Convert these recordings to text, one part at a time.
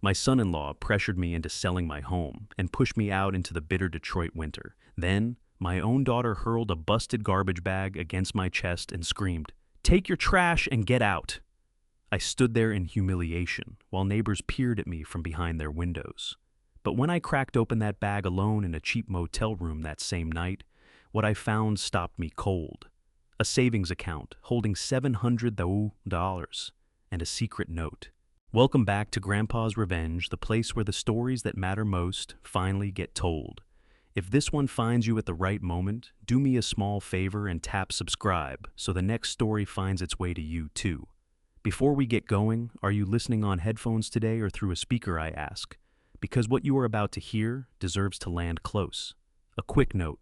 My son-in-law pressured me into selling my home and pushed me out into the bitter Detroit winter. Then, my own daughter hurled a busted garbage bag against my chest and screamed, "Take your trash and get out!" I stood there in humiliation while neighbors peered at me from behind their windows. But when I cracked open that bag alone in a cheap motel room that same night, what I found stopped me cold. A savings account holding $700 and a secret note. Welcome back to Grandpa's Revenge, the place where the stories that matter most finally get told. If this one finds you at the right moment, do me a small favor and tap subscribe so the next story finds its way to you too. Before we get going, are you listening on headphones today or through a speaker, I ask? Because what you are about to hear deserves to land close. A quick note.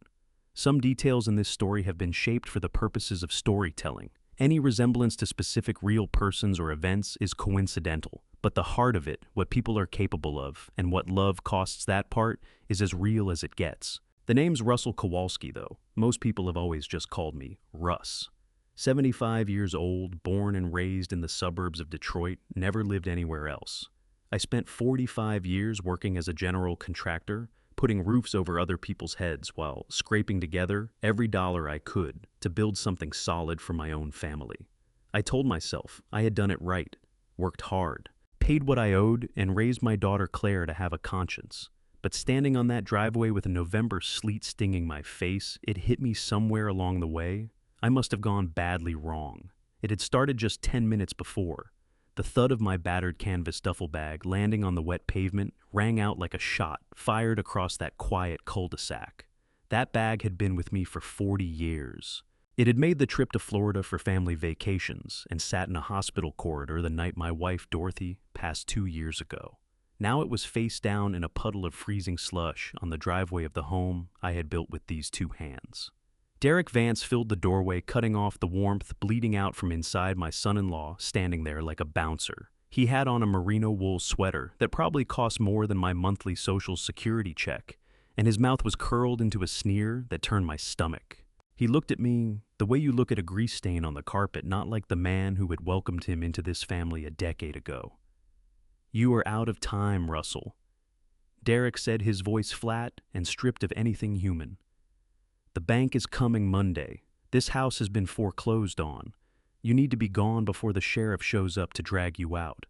Some details in this story have been shaped for the purposes of storytelling. Any resemblance to specific real persons or events is coincidental, but the heart of it, what people are capable of, and what love costs that part, is as real as it gets. The name's Russell Kowalski, though. Most people have always just called me Russ. 75 years old, born and raised in the suburbs of Detroit, never lived anywhere else. I spent 45 years working as a general contractor, putting roofs over other people's heads while scraping together every dollar I could to build something solid for my own family. I told myself I had done it right, worked hard, paid what I owed, and raised my daughter Claire to have a conscience. But standing on that driveway with a November sleet stinging my face, it hit me somewhere along the way. I must have gone badly wrong. It had started just 10 minutes before. The thud of my battered canvas duffel bag landing on the wet pavement rang out like a shot fired across that quiet cul-de-sac. That bag had been with me for 40 years. It had made the trip to Florida for family vacations and sat in a hospital corridor the night my wife Dorothy passed 2 years ago. Now it was face down in a puddle of freezing slush on the driveway of the home I had built with these two hands. Derek Vance filled the doorway, cutting off the warmth bleeding out from inside my son-in-law, standing there like a bouncer. He had on a merino wool sweater that probably cost more than my monthly Social Security check, and his mouth was curled into a sneer that turned my stomach. He looked at me the way you look at a grease stain on the carpet, not like the man who had welcomed him into this family a decade ago. "You are out of time, Russell," Derek said, his voice flat and stripped of anything human. "The bank is coming Monday. This house has been foreclosed on. You need to be gone before the sheriff shows up to drag you out."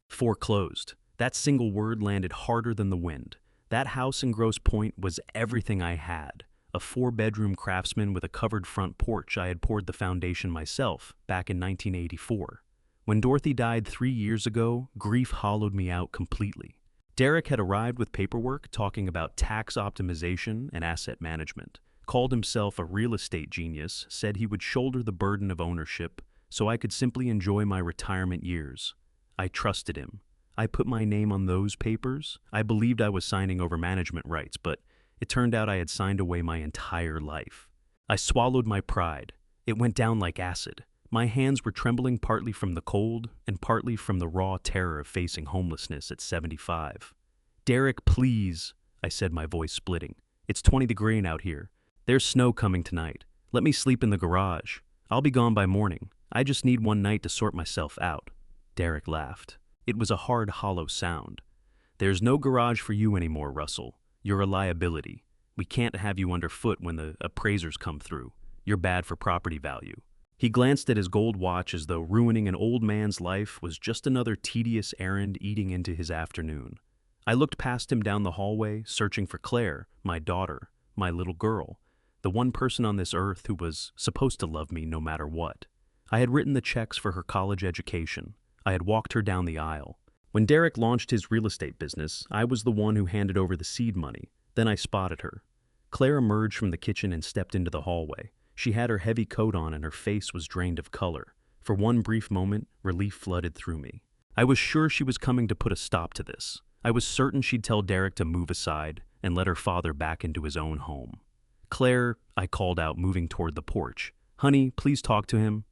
Foreclosed. That single word landed harder than the wind. That house in Grosse Pointe was everything I had. A 4-bedroom craftsman with a covered front porch. I had poured the foundation myself back in 1984. When Dorothy died 3 years ago, grief hollowed me out completely. Derek had arrived with paperwork talking about tax optimization and asset management. Called himself a real estate genius, said he would shoulder the burden of ownership so I could simply enjoy my retirement years. I trusted him. I put my name on those papers. I believed I was signing over management rights, but it turned out I had signed away my entire life. I swallowed my pride. It went down like acid. My hands were trembling partly from the cold and partly from the raw terror of facing homelessness at 75. "Derek, please," I said, my voice splitting. "It's 20 degrees out here. There's snow coming tonight. Let me sleep in the garage. I'll be gone by morning. I just need one night to sort myself out." Derek laughed. It was a hard, hollow sound. "There's no garage for you anymore, Russell. You're a liability. We can't have you underfoot when the appraisers come through. You're bad for property value." He glanced at his gold watch as though ruining an old man's life was just another tedious errand eating into his afternoon. I looked past him down the hallway, searching for Claire, my daughter, my little girl. The one person on this earth who was supposed to love me no matter what. I had written the checks for her college education. I had walked her down the aisle. When Derek launched his real estate business, I was the one who handed over the seed money. Then I spotted her. Claire emerged from the kitchen and stepped into the hallway. She had her heavy coat on and her face was drained of color. For one brief moment, relief flooded through me. I was sure she was coming to put a stop to this. I was certain she'd tell Derek to move aside and let her father back into his own home. "Claire," I called out, moving toward the porch. "Honey, please talk to him."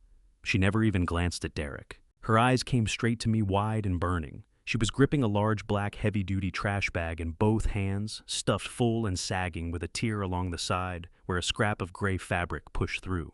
She never even glanced at Derek. Her eyes came straight to me, wide and burning. She was gripping a large black heavy-duty trash bag in both hands, stuffed full and sagging with a tear along the side where a scrap of gray fabric pushed through.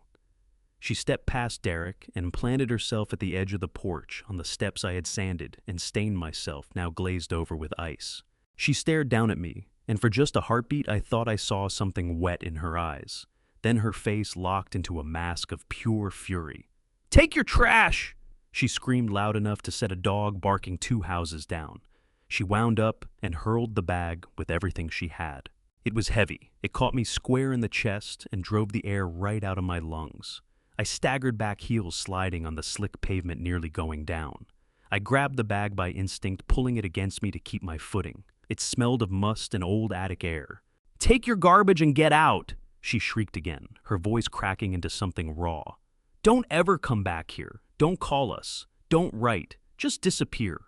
She stepped past Derek and planted herself at the edge of the porch on the steps I had sanded and stained myself, now glazed over with ice. She stared down at me, and for just a heartbeat I thought I saw something wet in her eyes. Then her face locked into a mask of pure fury. "Take your trash!" She screamed loud enough to set a dog barking 2 houses down. She wound up and hurled the bag with everything she had. It was heavy. It caught me square in the chest and drove the air right out of my lungs. I staggered back, heels sliding on the slick pavement, nearly going down. I grabbed the bag by instinct, pulling it against me to keep my footing. It smelled of must and old attic air. "Take your garbage and get out!" she shrieked again, her voice cracking into something raw. "Don't ever come back here. Don't call us. Don't write. Just disappear.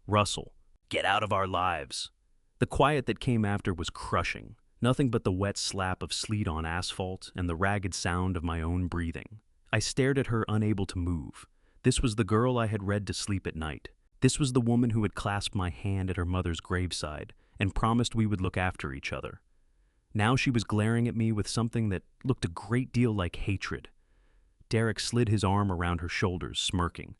Russell, get out of our lives." The quiet that came after was crushing. Nothing but the wet slap of sleet on asphalt and the ragged sound of my own breathing. I stared at her, unable to move. This was the girl I had read to sleep at night. This was the woman who had clasped my hand at her mother's graveside and promised we would look after each other. Now she was glaring at me with something that looked a great deal like hatred. Derek slid his arm around her shoulders, smirking.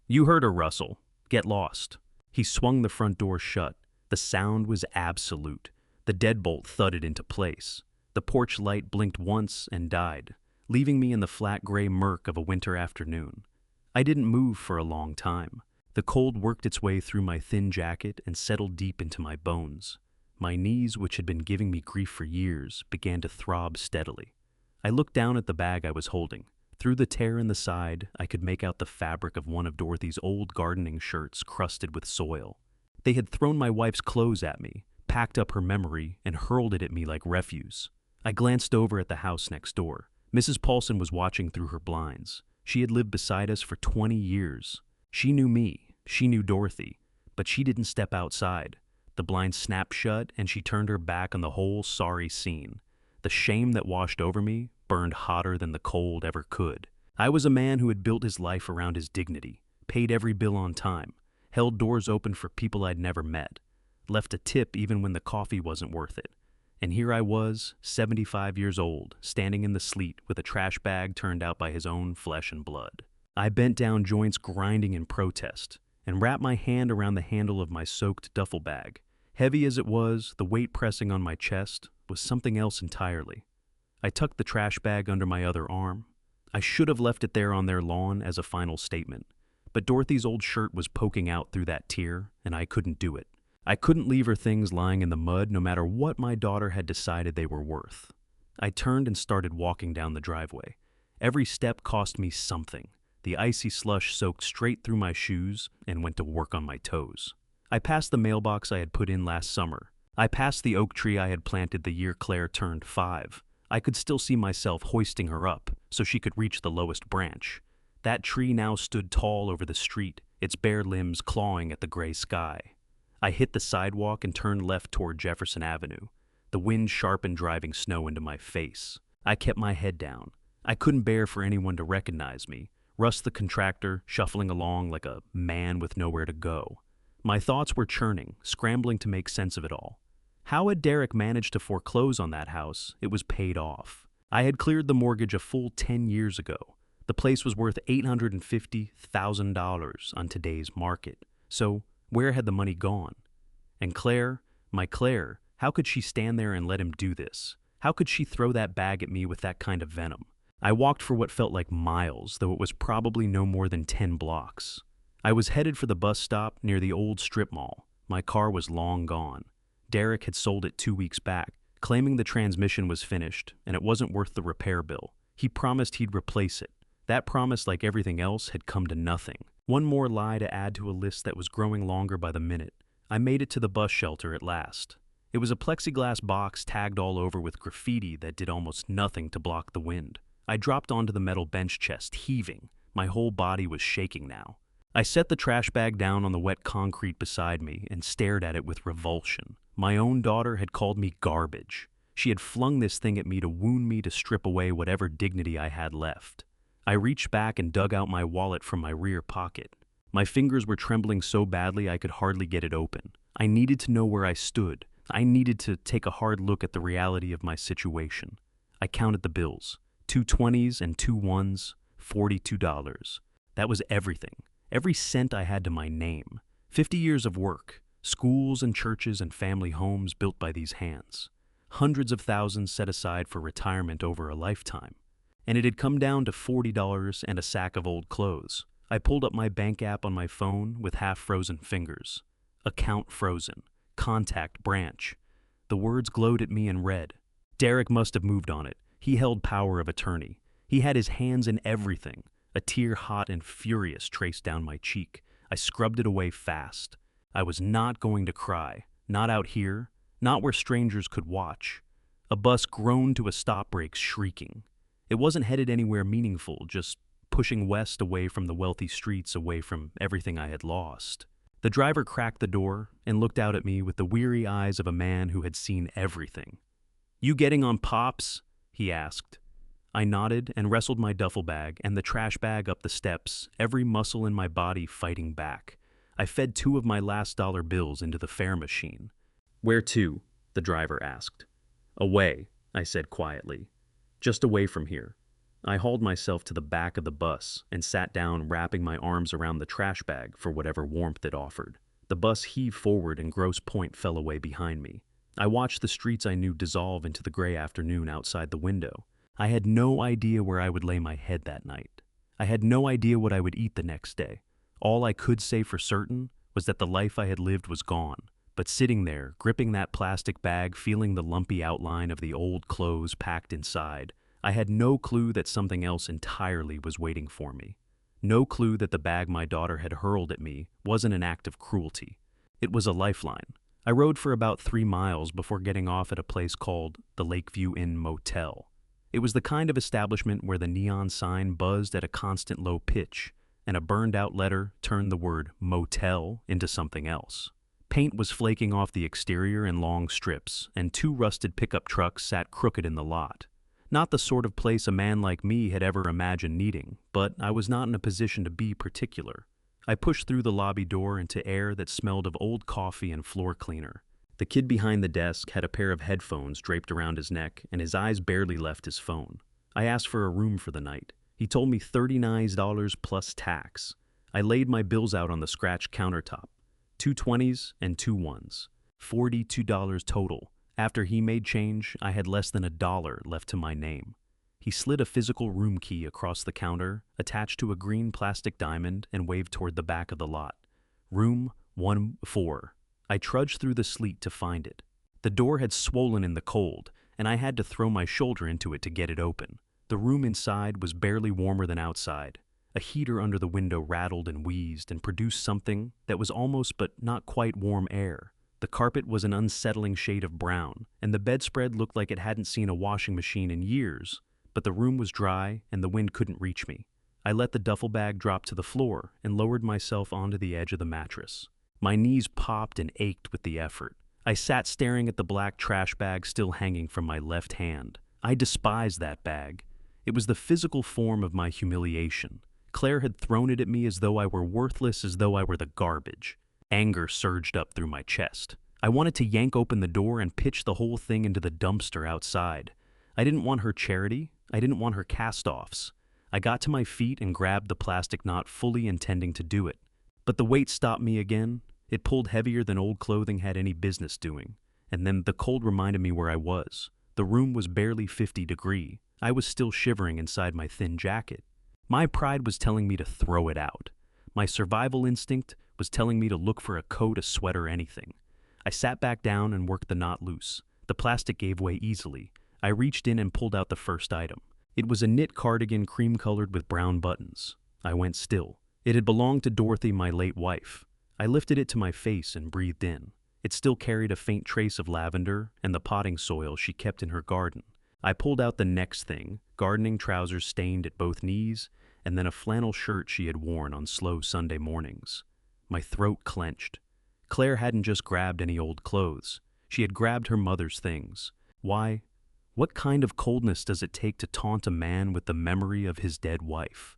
"You heard her, Russell. Get lost." He swung the front door shut. The sound was absolute. The deadbolt thudded into place. The porch light blinked once and died, leaving me in the flat gray murk of a winter afternoon. I didn't move for a long time. The cold worked its way through my thin jacket and settled deep into my bones. My knees, which had been giving me grief for years, began to throb steadily. I looked down at the bag I was holding. Through the tear in the side, I could make out the fabric of one of Dorothy's old gardening shirts crusted with soil. They had thrown my wife's clothes at me, packed up her memory, and hurled it at me like refuse. I glanced over at the house next door. Mrs. Paulson was watching through her blinds. She had lived beside us for 20 years. She knew me, she knew Dorothy, but she didn't step outside. The blinds snapped shut, and she turned her back on the whole sorry scene. The shame that washed over me burned hotter than the cold ever could. I was a man who had built his life around his dignity, paid every bill on time, held doors open for people I'd never met, left a tip even when the coffee wasn't worth it. And here I was, 75 years old, standing in the sleet with a trash bag turned out by his own flesh and blood. I bent down, joints grinding in protest, and wrapped my hand around the handle of my soaked duffel bag. Heavy as it was, the weight pressing on my chest was something else entirely. I tucked the trash bag under my other arm. I should have left it there on their lawn as a final statement, but Dorothy's old shirt was poking out through that tear, and I couldn't do it. I couldn't leave her things lying in the mud no matter what my daughter had decided they were worth. I turned and started walking down the driveway. Every step cost me something. The icy slush soaked straight through my shoes and went to work on my toes. I passed the mailbox I had put in last summer. I passed the oak tree I had planted the year Claire turned 5. I could still see myself hoisting her up so she could reach the lowest branch. That tree now stood tall over the street, its bare limbs clawing at the gray sky. I hit the sidewalk and turned left toward Jefferson Avenue. The wind sharpened driving snow into my face. I kept my head down. I couldn't bear for anyone to recognize me. Russ the contractor, shuffling along like a man with nowhere to go. My thoughts were churning, scrambling to make sense of it all. How had Derek managed to foreclose on that house? It was paid off. I had cleared the mortgage a full 10 years ago. The place was worth $850,000 on today's market. So where had the money gone? And Claire, my Claire, how could she stand there and let him do this? How could she throw that bag at me with that kind of venom? I walked for what felt like miles, though it was probably no more than 10 blocks. I was headed for the bus stop near the old strip mall. My car was long gone. Derek had sold it 2 weeks back, claiming the transmission was finished and it wasn't worth the repair bill. He promised he'd replace it. That promise, like everything else, had come to nothing. One more lie to add to a list that was growing longer by the minute. I made it to the bus shelter at last. It was a plexiglass box tagged all over with graffiti that did almost nothing to block the wind. I dropped onto the metal bench chest, heaving. My whole body was shaking now. I set the trash bag down on the wet concrete beside me and stared at it with revulsion. My own daughter had called me garbage. She had flung this thing at me to wound me, to strip away whatever dignity I had left. I reached back and dug out my wallet from my rear pocket. My fingers were trembling so badly I could hardly get it open. I needed to know where I stood. I needed to take a hard look at the reality of my situation. I counted the bills. 2 20s and 2 1s, $42. That was everything. Every cent I had to my name. 50 years of work. Schools and churches and family homes built by these hands. Hundreds of thousands set aside for retirement over a lifetime. And it had come down to $40 and a sack of old clothes. I pulled up my bank app on my phone with half-frozen fingers. Account frozen. Contact branch. The words glowed at me in red. Derek must have moved on it. He held power of attorney. He had his hands in everything. A tear, hot and furious, traced down my cheek. I scrubbed it away fast. I was not going to cry. Not out here. Not where strangers could watch. A bus groaned to a stop brakes, shrieking. It wasn't headed anywhere meaningful, just pushing west, away from the wealthy streets, away from everything I had lost. The driver cracked the door and looked out at me with the weary eyes of a man who had seen everything. "You getting on Pops?" he asked. I nodded and wrestled my duffel bag and the trash bag up the steps, every muscle in my body fighting back. I fed 2 of my last dollar bills into the fare machine. "Where to?" the driver asked. "Away," I said quietly. "Just away from here." I hauled myself to the back of the bus and sat down, wrapping my arms around the trash bag for whatever warmth it offered. The bus heaved forward and Grosse Pointe fell away behind me. I watched the streets I knew dissolve into the gray afternoon outside the window. I had no idea where I would lay my head that night. I had no idea what I would eat the next day. All I could say for certain was that the life I had lived was gone. But sitting there, gripping that plastic bag, feeling the lumpy outline of the old clothes packed inside, I had no clue that something else entirely was waiting for me. No clue that the bag my daughter had hurled at me wasn't an act of cruelty. It was a lifeline. I rode for about 3 miles before getting off at a place called the Lakeview Inn Motel. It was the kind of establishment where the neon sign buzzed at a constant low pitch, and a burned-out letter turned the word motel into something else. Paint was flaking off the exterior in long strips, and 2 rusted pickup trucks sat crooked in the lot. Not the sort of place a man like me had ever imagined needing, but I was not in a position to be particular. I pushed through the lobby door into air that smelled of old coffee and floor cleaner. The kid behind the desk had a pair of headphones draped around his neck, and his eyes barely left his phone. I asked for a room for the night. He told me $39 plus tax. I laid my bills out on the scratched countertop. 2 20s and 2 1s. $42 total. After he made change, I had less than $1 left to my name. He slid a physical room key across the counter, attached to a green plastic diamond, and waved toward the back of the lot. Room 14. I trudged through the sleet to find it. The door had swollen in the cold, and I had to throw my shoulder into it to get it open. The room inside was barely warmer than outside. A heater under the window rattled and wheezed and produced something that was almost but not quite warm air. The carpet was an unsettling shade of brown, and the bedspread looked like it hadn't seen a washing machine in years, but the room was dry and the wind couldn't reach me. I let the duffel bag drop to the floor and lowered myself onto the edge of the mattress. My knees popped and ached with the effort. I sat staring at the black trash bag still hanging from my left hand. I despised that bag. It was the physical form of my humiliation. Claire had thrown it at me as though I were worthless, as though I were the garbage. Anger surged up through my chest. I wanted to yank open the door and pitch the whole thing into the dumpster outside. I didn't want her charity. I didn't want her cast-offs. I got to my feet and grabbed the plastic knot, fully intending to do it. But the weight stopped me again. It pulled heavier than old clothing had any business doing. And then the cold reminded me where I was. The room was barely 50 degrees. I was still shivering inside my thin jacket. My pride was telling me to throw it out. My survival instinct was telling me to look for a coat, a sweater, anything. I sat back down and worked the knot loose. The plastic gave way easily. I reached in and pulled out the first item. It was a knit cardigan, cream-colored with brown buttons. I went still. It had belonged to Dorothy, my late wife. I lifted it to my face and breathed in. It still carried a faint trace of lavender and the potting soil she kept in her garden. I pulled out the next thing, gardening trousers stained at both knees, and then a flannel shirt she had worn on slow Sunday mornings. My throat clenched. Claire hadn't just grabbed any old clothes. She had grabbed her mother's things. Why? What kind of coldness does it take to taunt a man with the memory of his dead wife?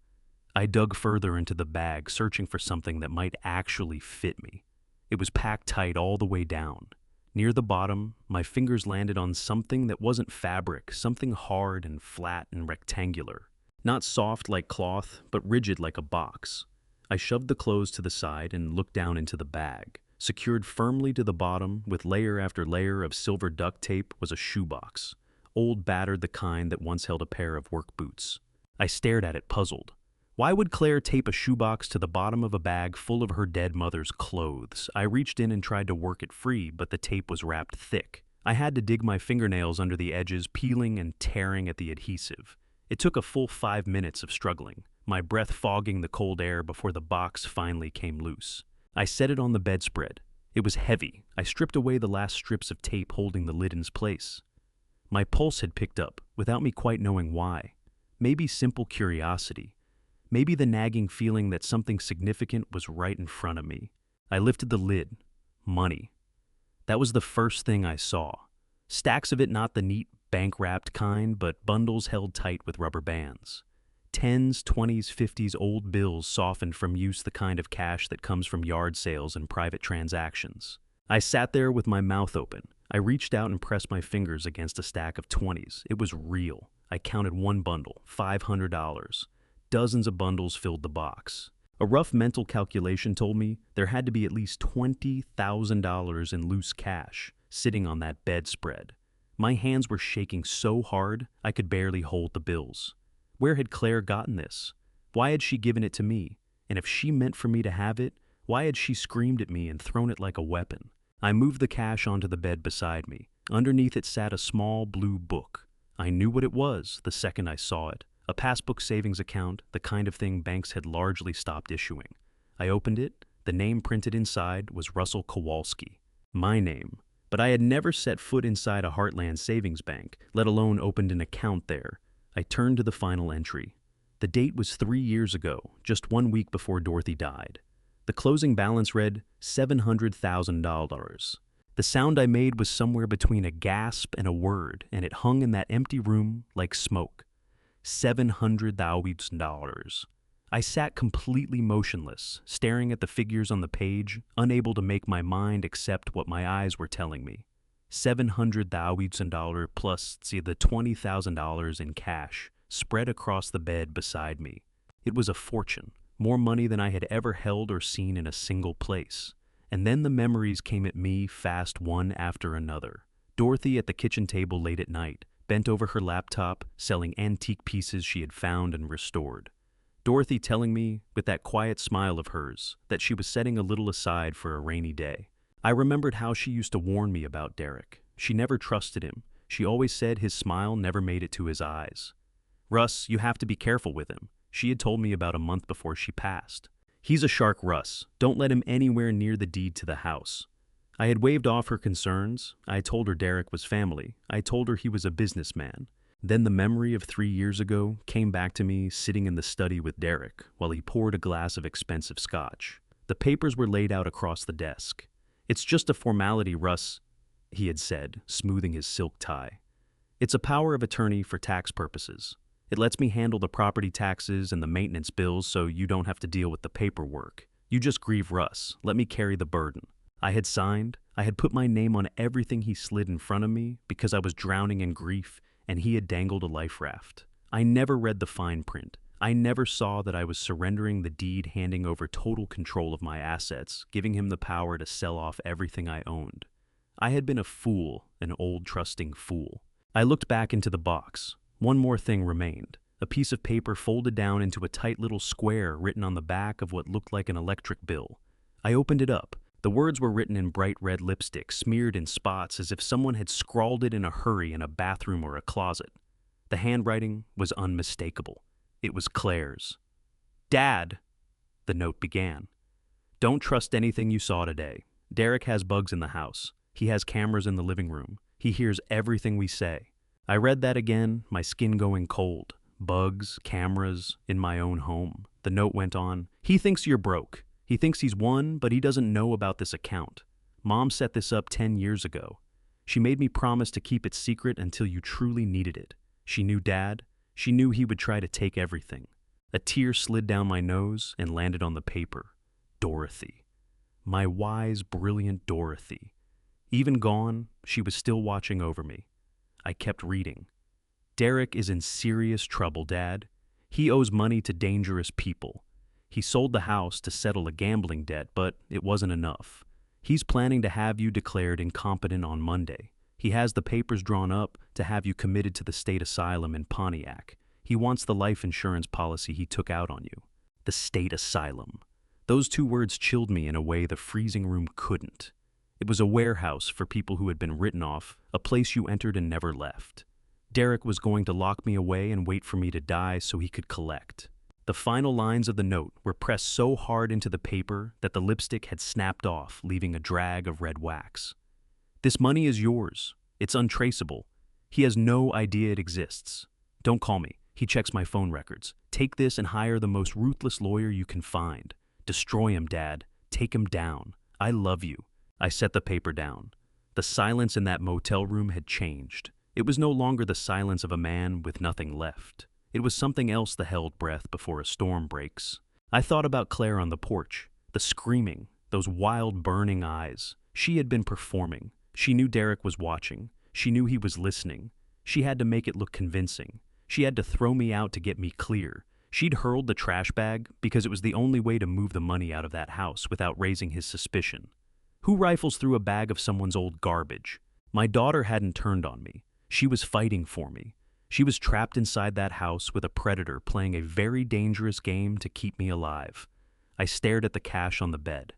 I dug further into the bag, searching for something that might actually fit me. It was packed tight all the way down. Near the bottom, my fingers landed on something that wasn't fabric, something hard and flat and rectangular. Not soft like cloth, but rigid like a box. I shoved the clothes to the side and looked down into the bag. Secured firmly to the bottom, with layer after layer of silver duct tape, was a shoebox. Old battered, the kind that once held a pair of work boots. I stared at it, puzzled. Why would Claire tape a shoebox to the bottom of a bag full of her dead mother's clothes? I reached in and tried to work it free, but the tape was wrapped thick. I had to dig my fingernails under the edges, peeling and tearing at the adhesive. It took a full 5 minutes of struggling, my breath fogging the cold air before the box finally came loose. I set it on the bedspread. It was heavy. I stripped away the last strips of tape holding the lid in place. My pulse had picked up, without me quite knowing why. Maybe simple curiosity. Maybe the nagging feeling that something significant was right in front of me. I lifted the lid. Money. That was the first thing I saw. Stacks of it, not the neat, bank-wrapped kind, but bundles held tight with rubber bands. Tens, 20s, 50s, old bills softened from use, the kind of cash that comes from yard sales and private transactions. I sat there with my mouth open. I reached out and pressed my fingers against a stack of 20s. It was real. I counted one bundle, $500. Dozens of bundles filled the box. A rough mental calculation told me there had to be at least $20,000 in loose cash sitting on that bedspread. My hands were shaking so hard I could barely hold the bills. Where had Claire gotten this? Why had she given it to me? And if she meant for me to have it, why had she screamed at me and thrown it like a weapon? I moved the cash onto the bed beside me. Underneath it sat a small blue book. I knew what it was the second I saw it. A passbook savings account, the kind of thing banks had largely stopped issuing. I opened it. The name printed inside was Russell Kowalski. My name. But I had never set foot inside a Heartland savings bank, let alone opened an account there. I turned to the final entry. The date was 3 years ago, just 1 week before Dorothy died. The closing balance read $700,000. The sound I made was somewhere between a gasp and a word, and it hung in that empty room like smoke. $700,000. I sat completely motionless, staring at the figures on the page, unable to make my mind accept what my eyes were telling me. $700,000 plus the $20,000 in cash spread across the bed beside me. It was a fortune, more money than I had ever held or seen in a single place. And then the memories came at me fast, one after another. Dorothy at the kitchen table late at night, bent over her laptop, selling antique pieces she had found and restored. Dorothy telling me, with that quiet smile of hers, that she was setting a little aside for a rainy day. I remembered how she used to warn me about Derek. She never trusted him. She always said his smile never made it to his eyes. Russ, you have to be careful with him. She had told me about a month before she passed. He's a shark, Russ. Don't let him anywhere near the deed to the house. I had waved off her concerns. I told her Derek was family. I told her he was a businessman. Then the memory of 3 years ago came back to me, sitting in the study with Derek while he poured a glass of expensive scotch. The papers were laid out across the desk. "It's just a formality, Russ," he had said, smoothing his silk tie. "It's a power of attorney for tax purposes. It lets me handle the property taxes and the maintenance bills so you don't have to deal with the paperwork. You just grieve Russ. Let me carry the burden." I had signed. I had put my name on everything he slid in front of me because I was drowning in grief and he had dangled a life raft. I never read the fine print. I never saw that I was surrendering the deed, handing over total control of my assets, giving him the power to sell off everything I owned. I had been a fool, an old trusting fool. I looked back into the box. One more thing remained. A piece of paper folded down into a tight little square written on the back of what looked like an electric bill. I opened it up. The words were written in bright red lipstick, smeared in spots as if someone had scrawled it in a hurry in a bathroom or a closet. The handwriting was unmistakable. It was Claire's. "Dad," the note began. "Don't trust anything you saw today. Derek has bugs in the house. He has cameras in the living room. He hears everything we say." I read that again, my skin going cold. Bugs, cameras, in my own home. The note went on. "He thinks you're broke. He thinks he's won, but he doesn't know about this account. Mom set this up 10 years ago. She made me promise to keep it secret until you truly needed it. She knew Dad. She knew he would try to take everything." A tear slid down my nose and landed on the paper. Dorothy. My wise, brilliant Dorothy. Even gone, she was still watching over me. I kept reading. "Derek is in serious trouble, Dad. He owes money to dangerous people. He sold the house to settle a gambling debt, but it wasn't enough. He's planning to have you declared incompetent on Monday. He has the papers drawn up to have you committed to the state asylum in Pontiac. He wants the life insurance policy he took out on you. The state asylum. Those two words chilled me in a way the freezing room couldn't. It was a warehouse for people who had been written off, a place you entered and never left. Derek was going to lock me away and wait for me to die so he could collect. The final lines of the note were pressed so hard into the paper that the lipstick had snapped off, leaving a drag of red wax. This money is yours. It's untraceable. He has no idea it exists. Don't call me. He checks my phone records. Take this and hire the most ruthless lawyer you can find. Destroy him, Dad. Take him down. I love you. I set the paper down. The silence in that motel room had changed. It was no longer the silence of a man with nothing left. It was something else, the held breath before a storm breaks. I thought about Claire on the porch, the screaming, those wild burning eyes. She had been performing. She knew Derek was watching. She knew he was listening. She had to make it look convincing. She had to throw me out to get me clear. She'd hurled the trash bag because it was the only way to move the money out of that house without raising his suspicion. Who rifles through a bag of someone's old garbage? My daughter hadn't turned on me. She was fighting for me. She was trapped inside that house with a predator playing a very dangerous game to keep me alive. I stared at the cash on the bed.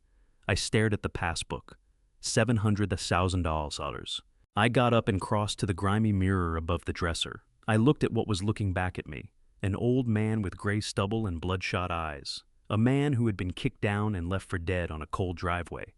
I stared at the passbook. $700,000. I got up and crossed to the grimy mirror above the dresser. I looked at what was looking back at me. An old man with gray stubble and bloodshot eyes. A man who had been kicked down and left for dead on a cold driveway.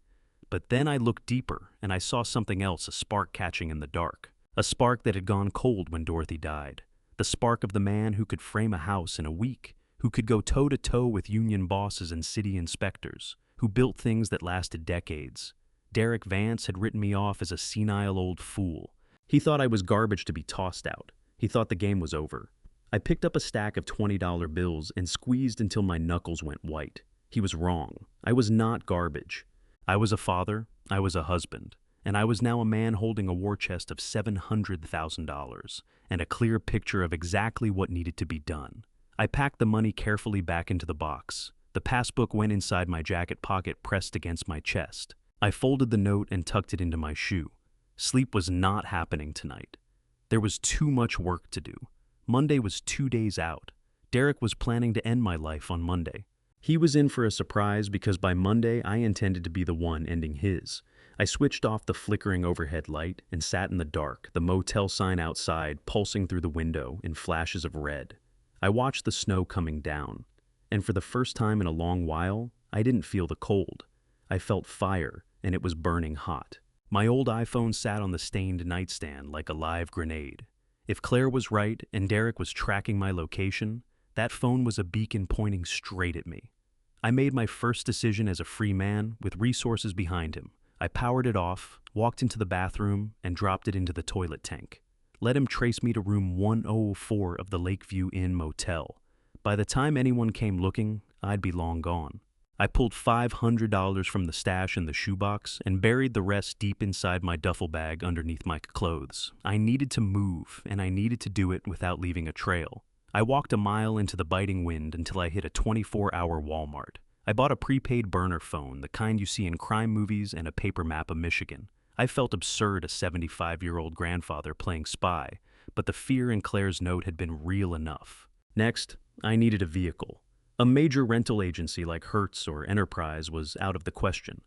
But then I looked deeper, and I saw something else, a spark catching in the dark. A spark that had gone cold when Dorothy died. The spark of the man who could frame a house in a week, who could go toe-to-toe with union bosses and city inspectors, who built things that lasted decades. Derek Vance had written me off as a senile old fool. He thought I was garbage to be tossed out. He thought the game was over. I picked up a stack of $20 bills and squeezed until my knuckles went white. He was wrong. I was not garbage. I was a father, I was a husband, and I was now a man holding a war chest of $700,000 and a clear picture of exactly what needed to be done. I packed the money carefully back into the box. The passbook went inside my jacket pocket pressed against my chest. I folded the note and tucked it into my shoe. Sleep was not happening tonight. There was too much work to do. Monday was 2 days out. Derek was planning to end my life on Monday. He was in for a surprise because by Monday I intended to be the one ending his. I switched off the flickering overhead light and sat in the dark, the motel sign outside pulsing through the window in flashes of red. I watched the snow coming down, and for the first time in a long while, I didn't feel the cold. I felt fire, and it was burning hot. My old iPhone sat on the stained nightstand like a live grenade. If Claire was right and Derek was tracking my location, that phone was a beacon pointing straight at me. I made my first decision as a free man with resources behind him. I powered it off, walked into the bathroom, and dropped it into the toilet tank. Let him trace me to room 104 of the Lakeview Inn Motel. By the time anyone came looking, I'd be long gone. I pulled $500 from the stash in the shoebox and buried the rest deep inside my duffel bag underneath my clothes. I needed to move, and I needed to do it without leaving a trail. I walked a mile into the biting wind until I hit a 24-hour Walmart. I bought a prepaid burner phone, the kind you see in crime movies, and a paper map of Michigan. I felt absurd, a 75-year-old grandfather playing spy, but the fear in Claire's note had been real enough. Next, I needed a vehicle. A major rental agency like Hertz or Enterprise was out of the question.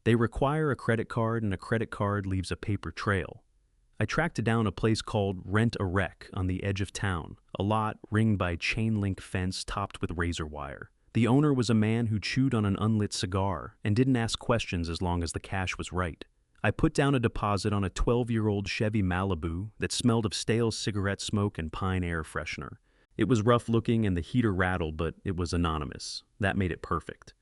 They require a credit card, and a credit card leaves a paper trail. I tracked down a place called Rent a Wreck on the edge of town, a lot ringed by chain-link fence topped with razor wire. The owner was a man who chewed on an unlit cigar and didn't ask questions as long as the cash was right. I put down a deposit on a 12-year-old Chevy Malibu that smelled of stale cigarette smoke and pine air freshener. It was rough-looking and the heater rattled, but it was anonymous. That made it perfect.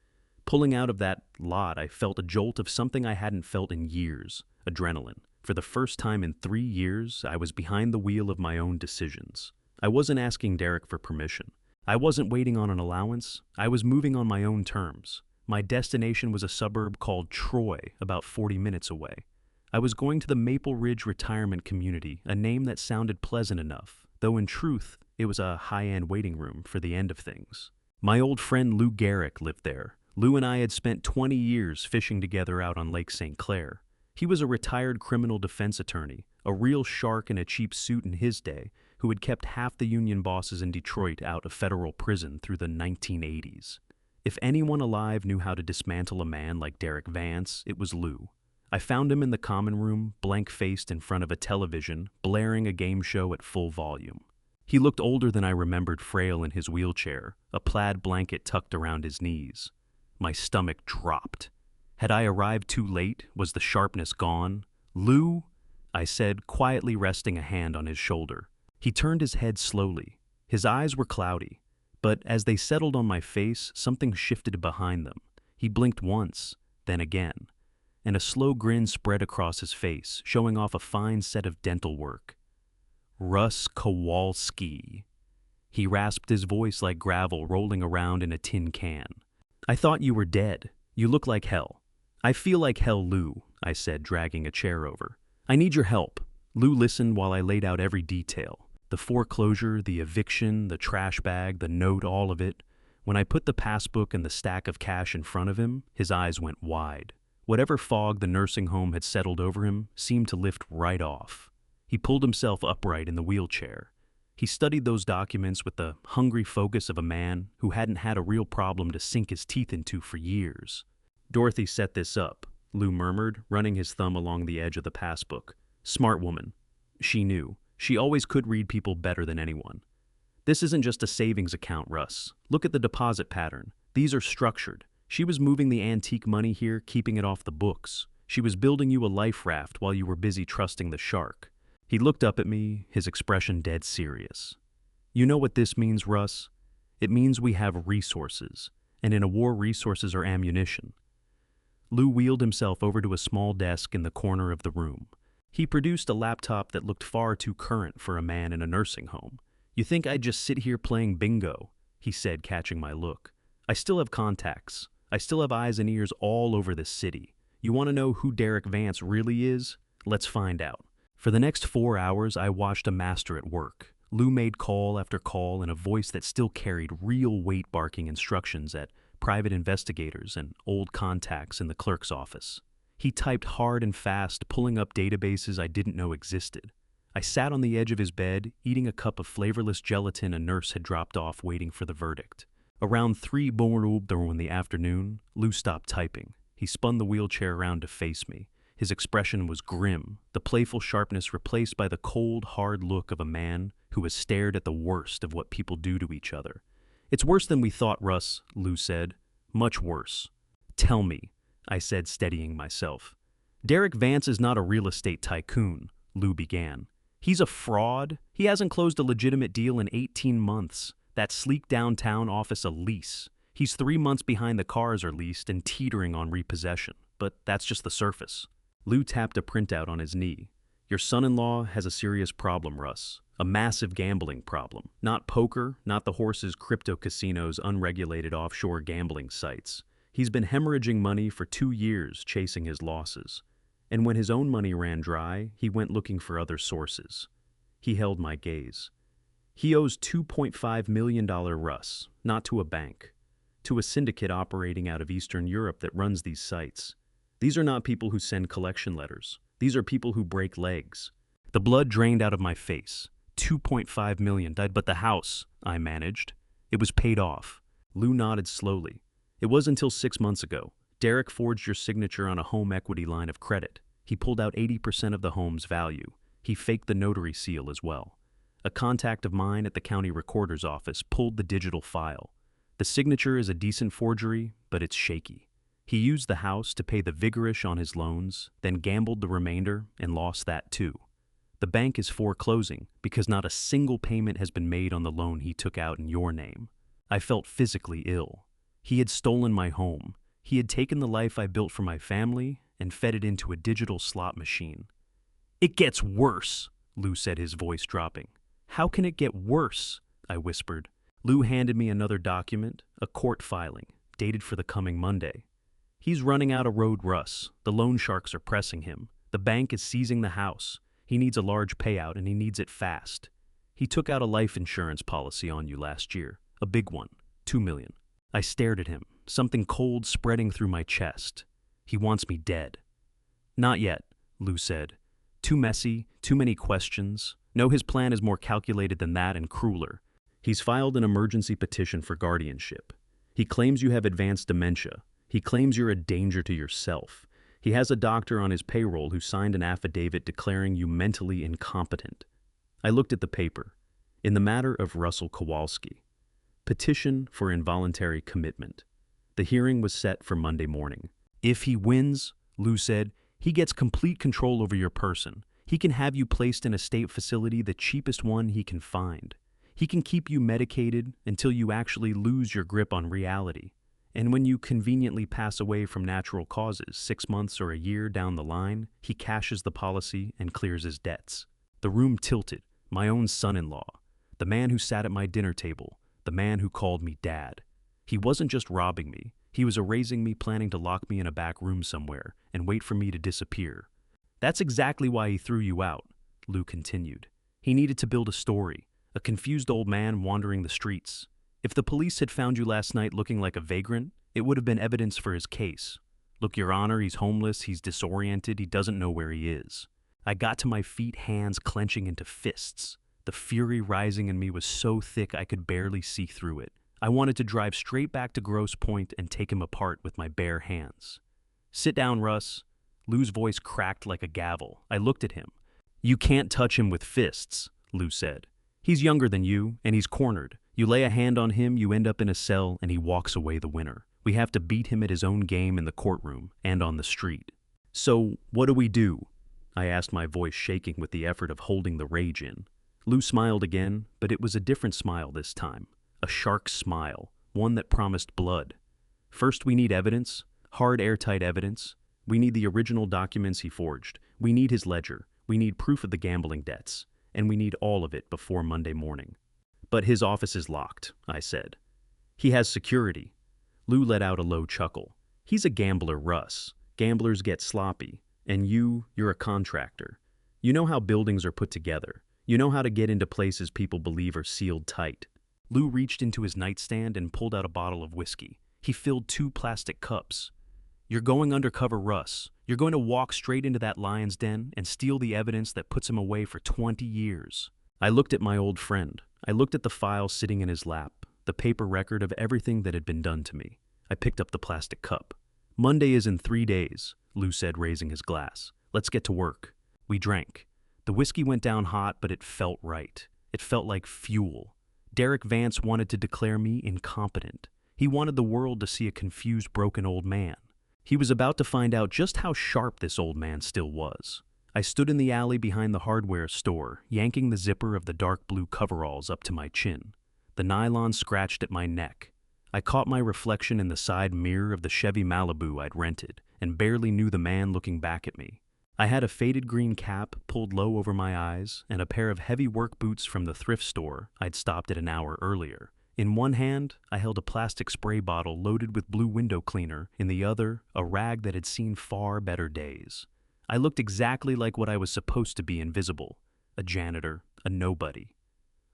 Pulling out of that lot, I felt a jolt of something I hadn't felt in years, adrenaline. For the first time in 3 years, I was behind the wheel of my own decisions. I wasn't asking Derek for permission. I wasn't waiting on an allowance. I was moving on my own terms. My destination was a suburb called Troy, about 40 minutes away. I was going to the Maple Ridge Retirement Community, a name that sounded pleasant enough, though in truth, It was a high-end waiting room for the end of things. My old friend Lou Garrick lived there. Lou and I had spent 20 years fishing together out on Lake St. Clair. He was a retired criminal defense attorney, a real shark in a cheap suit in his day, who had kept half the union bosses in Detroit out of federal prison through the 1980s. If anyone alive knew how to dismantle a man like Derek Vance, it was Lou. I found him in the common room, blank-faced in front of a television, blaring a game show at full volume. He looked older than I remembered, frail in his wheelchair, a plaid blanket tucked around his knees. My stomach dropped. Had I arrived too late? Was the sharpness gone? "Lou," I said, quietly resting a hand on his shoulder. He turned his head slowly. His eyes were cloudy, but as they settled on my face, something shifted behind them. He blinked once, then again, and a slow grin spread across his face, showing off a fine set of dental work. "Russ Kowalski." He rasped, his voice like gravel rolling around in a tin can. "I thought you were dead. You look like hell." "I feel like hell, Lou," I said, dragging a chair over. "I need your help." Lou listened while I laid out every detail. The foreclosure, the eviction, the trash bag, the note, all of it. When I put the passbook and the stack of cash in front of him, his eyes went wide. Whatever fog the nursing home had settled over him seemed to lift right off. He pulled himself upright in the wheelchair. He studied those documents with the hungry focus of a man who hadn't had a real problem to sink his teeth into for years. "Dorothy set this up," Lou murmured, running his thumb along the edge of the passbook. "Smart woman. She knew. She always could read people better than anyone. This isn't just a savings account, Russ. Look at the deposit pattern. These are structured. She was moving the antique money here, keeping it off the books. She was building you a life raft while you were busy trusting the shark." He looked up at me, his expression dead serious. "You know what this means, Russ? It means we have resources, and in a war, resources are ammunition." Lou wheeled himself over to a small desk in the corner of the room. He produced a laptop that looked far too current for a man in a nursing home. "You think I'd just sit here playing bingo?" he said, catching my look. "I still have contacts. I still have eyes and ears all over this city. You want to know who Derek Vance really is? Let's find out." For the next 4 hours, I watched a master at work. Lou made call after call in a voice that still carried real weight-barking instructions at private investigators and old contacts in the clerk's office. He typed hard and fast, pulling up databases I didn't know existed. I sat on the edge of his bed, eating a cup of flavorless gelatin a nurse had dropped off, waiting for the verdict. Around 3:00 in the afternoon, Lou stopped typing. He spun the wheelchair around to face me. His expression was grim, the playful sharpness replaced by the cold, hard look of a man who has stared at the worst of what people do to each other. "It's worse than we thought, Russ," Lou said. "Much worse." "Tell me," I said, steadying myself. "Derek Vance is not a real estate tycoon," Lou began. "He's a fraud. He hasn't closed a legitimate deal in 18 months. That sleek downtown office a lease. He's 3 months behind the cars are leased and teetering on repossession. But that's just the surface." Lou tapped a printout on his knee. "Your son-in-law has a serious problem, Russ. A massive gambling problem. Not poker, not the horses, crypto casinos, unregulated offshore gambling sites. He's been hemorrhaging money for 2 years chasing his losses. And when his own money ran dry, he went looking for other sources." He held my gaze. "He owes $2.5 million, Russ, not to a bank. To a syndicate operating out of Eastern Europe that runs these sites. These are not people who send collection letters. These are people who break legs." The blood drained out of my face. 2.5 million died, but the house, I managed. It was paid off. Lou nodded slowly. "It was until 6 months ago. Derek forged your signature on a home equity line of credit. He pulled out 80% of the home's value. He faked the notary seal as well. A contact of mine at the county recorder's office pulled the digital file. The signature is a decent forgery, but it's shaky. He used the house to pay the vigorish on his loans, then gambled the remainder and lost that too. The bank is foreclosing because not a single payment has been made on the loan he took out in your name. I felt physically ill. He had stolen my home. He had taken the life I built for my family and fed it into a digital slot machine." "It gets worse," Lou said, his voice dropping. "How can it get worse?" I whispered. Lou handed me another document, a court filing, dated for the coming Monday. "He's running out of road, Russ. The loan sharks are pressing him. The bank is seizing the house. He needs a large payout, and he needs it fast. He took out a life insurance policy on you last year. A big one. 2 million. I stared at him, something cold spreading through my chest. He wants me dead. Not yet, Lou said. Too messy, too many questions. No, his plan is more calculated than that and crueler. He's filed an emergency petition for guardianship. He claims you have advanced dementia. He claims you're a danger to yourself. He has a doctor on his payroll who signed an affidavit declaring you mentally incompetent. I looked at the paper. In the matter of Russell Kowalski. Petition for involuntary commitment. The hearing was set for Monday morning. If he wins, Lou said, he gets complete control over your person. He can have you placed in a state facility, the cheapest one he can find. He can keep you medicated until you actually lose your grip on reality. And when you conveniently pass away from natural causes, 6 months or a year down the line, he cashes the policy and clears his debts. The room tilted. My own son-in-law. The man who sat at my dinner table. The man who called me dad. He wasn't just robbing me. He was erasing me, planning to lock me in a back room somewhere and wait for me to disappear. That's exactly why he threw you out, Lou continued. He needed to build a story, a confused old man wandering the streets. If the police had found you last night looking like a vagrant, it would have been evidence for his case. Look, Your Honor, he's homeless, he's disoriented, he doesn't know where he is. I got to my feet, hands clenching into fists. The fury rising in me was so thick I could barely see through it. I wanted to drive straight back to Grosse Pointe and take him apart with my bare hands. Sit down, Russ. Lou's voice cracked like a gavel. I looked at him. You can't touch him with fists, Lou said. He's younger than you, and he's cornered. You lay a hand on him, you end up in a cell, and he walks away the winner. We have to beat him at his own game in the courtroom and on the street. So, what do we do? I asked, my voice shaking with the effort of holding the rage in. Lou smiled again, but it was a different smile this time. A shark smile, one that promised blood. First, we need evidence, hard, airtight evidence. We need the original documents he forged. We need his ledger. We need proof of the gambling debts. And we need all of it before Monday morning. But his office is locked, I said. He has security. Lou let out a low chuckle. He's a gambler, Russ. Gamblers get sloppy. And you're a contractor. You know how buildings are put together. You know how to get into places people believe are sealed tight. Lou reached into his nightstand and pulled out a bottle of whiskey. He filled 2 plastic cups. You're going undercover, Russ. You're going to walk straight into that lion's den and steal the evidence that puts him away for 20 years. I looked at my old friend. I looked at the file sitting in his lap, the paper record of everything that had been done to me. I picked up the plastic cup. Monday is in 3 days, Lou said, raising his glass. Let's get to work. We drank. The whiskey went down hot, but it felt right. It felt like fuel. Derek Vance wanted to declare me incompetent. He wanted the world to see a confused, broken old man. He was about to find out just how sharp this old man still was. I stood in the alley behind the hardware store, yanking the zipper of the dark blue coveralls up to my chin. The nylon scratched at my neck. I caught my reflection in the side mirror of the Chevy Malibu I'd rented, and barely knew the man looking back at me. I had a faded green cap pulled low over my eyes and a pair of heavy work boots from the thrift store I'd stopped at an hour earlier. In one hand, I held a plastic spray bottle loaded with blue window cleaner, in the other, a rag that had seen far better days. I looked exactly like what I was supposed to be invisible, a janitor, a nobody.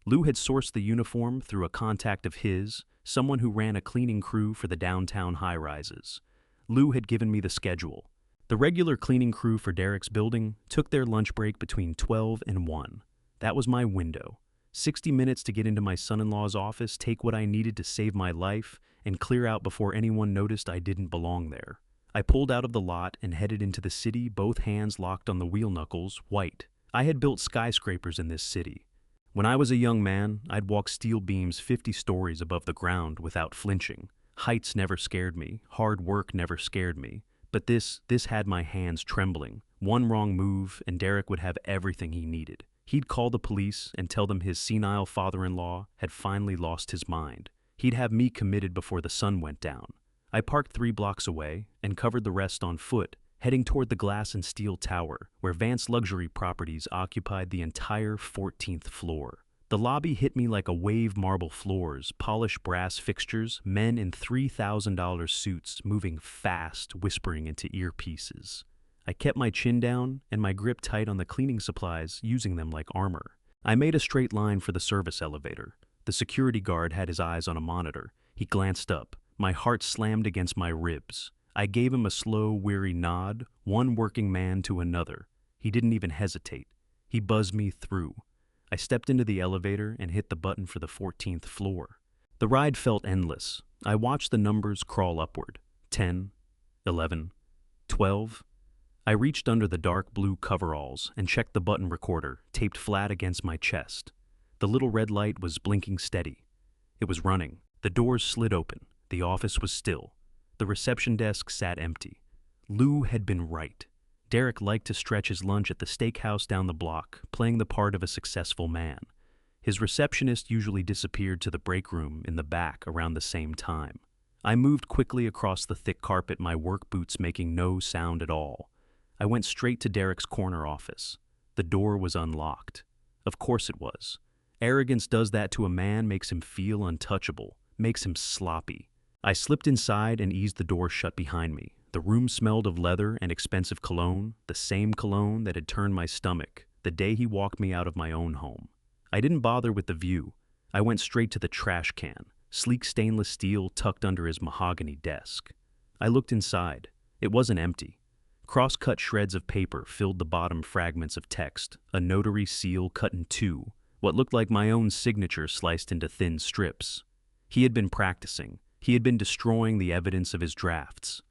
Lou had sourced the uniform through a contact of his, someone who ran a cleaning crew for the downtown high-rises. Lou had given me the schedule. The regular cleaning crew for Derek's building took their lunch break between 12 and 1. That was my window. 60 minutes to get into my son-in-law's office, take what I needed to save my life, and clear out before anyone noticed I didn't belong there. I pulled out of the lot and headed into the city, both hands locked on the wheel knuckles, white. I had built skyscrapers in this city. When I was a young man, I'd walk steel beams 50 stories above the ground without flinching. Heights never scared me. Hard work never scared me. But this had my hands trembling. One wrong move, and Derek would have everything he needed. He'd call the police and tell them his senile father-in-law had finally lost his mind. He'd have me committed before the sun went down. I parked 3 blocks away and covered the rest on foot, heading toward the glass and steel tower, where Vance Luxury Properties occupied the entire 14th floor. The lobby hit me like a wave, marble floors, polished brass fixtures, men in $3,000 suits moving fast, whispering into earpieces. I kept my chin down and my grip tight on the cleaning supplies, using them like armor. I made a straight line for the service elevator. The security guard had his eyes on a monitor. He glanced up. My heart slammed against my ribs. I gave him a slow, weary nod, one working man to another. He didn't even hesitate. He buzzed me through. I stepped into the elevator and hit the button for the 14th floor. The ride felt endless. I watched the numbers crawl upward. 10, 11, 12. I reached under the dark blue coveralls and checked the button recorder, taped flat against my chest. The little red light was blinking steady. It was running. The doors slid open. The office was still. The reception desk sat empty. Lou had been right. Derek liked to stretch his lunch at the steakhouse down the block, playing the part of a successful man. His receptionist usually disappeared to the break room in the back around the same time. I moved quickly across the thick carpet, my work boots making no sound at all. I went straight to Derek's corner office. The door was unlocked. Of course it was. Arrogance does that to a man, makes him feel untouchable, makes him sloppy. I slipped inside and eased the door shut behind me. The room smelled of leather and expensive cologne, the same cologne that had turned my stomach the day he walked me out of my own home. I didn't bother with the view. I went straight to the trash can, sleek stainless steel tucked under his mahogany desk. I looked inside. It wasn't empty. Cross-cut shreds of paper filled the bottom fragments of text, a notary seal cut in two, what looked like my own signature sliced into thin strips. He had been practicing. He had been destroying the evidence of his drafts.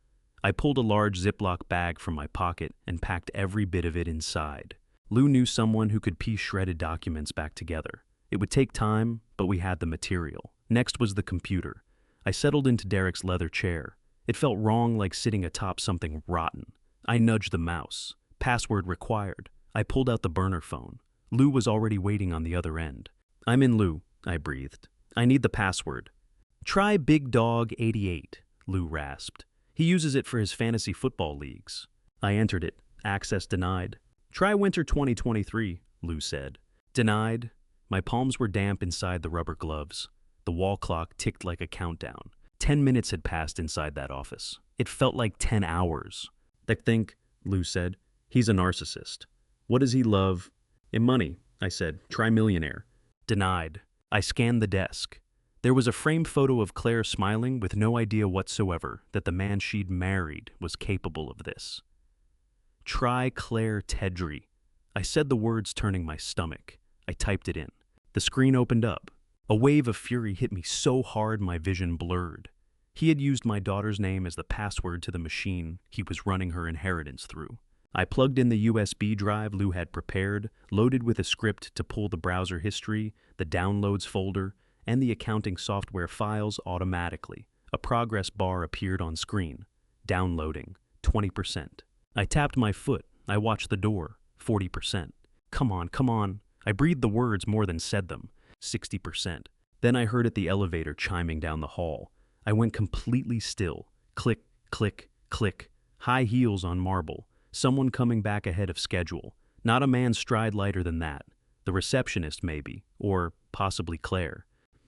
I pulled a large Ziploc bag from my pocket and packed every bit of it inside. Lou knew someone who could piece shredded documents back together. It would take time, but we had the material. Next was the computer. I settled into Derek's leather chair. It felt wrong, like sitting atop something rotten. I nudged the mouse. Password required. I pulled out the burner phone. Lou was already waiting on the other end. "I'm in, Lou," I breathed. "I need the password." "Try Big Dog 88, Lou rasped. "He uses it for his fantasy football leagues." I entered it. Access denied. "Try Winter 2023, Lou said. Denied. My palms were damp inside the rubber gloves. The wall clock ticked like a countdown. 10 minutes had passed inside that office. It felt like 10 hours. "I think," Lou said, "he's a narcissist. What does he love?" "In money," I said. "Try millionaire." Denied. I scanned the desk. There was a framed photo of Claire smiling, with no idea whatsoever that the man she'd married was capable of this. "Try Claire Tedry." I said the words, turning my stomach. I typed it in. The screen opened up. A wave of fury hit me so hard my vision blurred. He had used my daughter's name as the password to the machine he was running her inheritance through. I plugged in the USB drive Lou had prepared, loaded with a script to pull the browser history, the downloads folder, and the accounting software files automatically. A progress bar appeared on screen. Downloading, 20%. I tapped my foot. I watched the door, 40%. Come on, come on. I breathed the words more than said them, 60%. Then I heard the elevator chiming down the hall. I went completely still. Click, click, click. High heels on marble. Someone coming back ahead of schedule. Not a man stride lighter than that. The receptionist, maybe, or possibly Claire.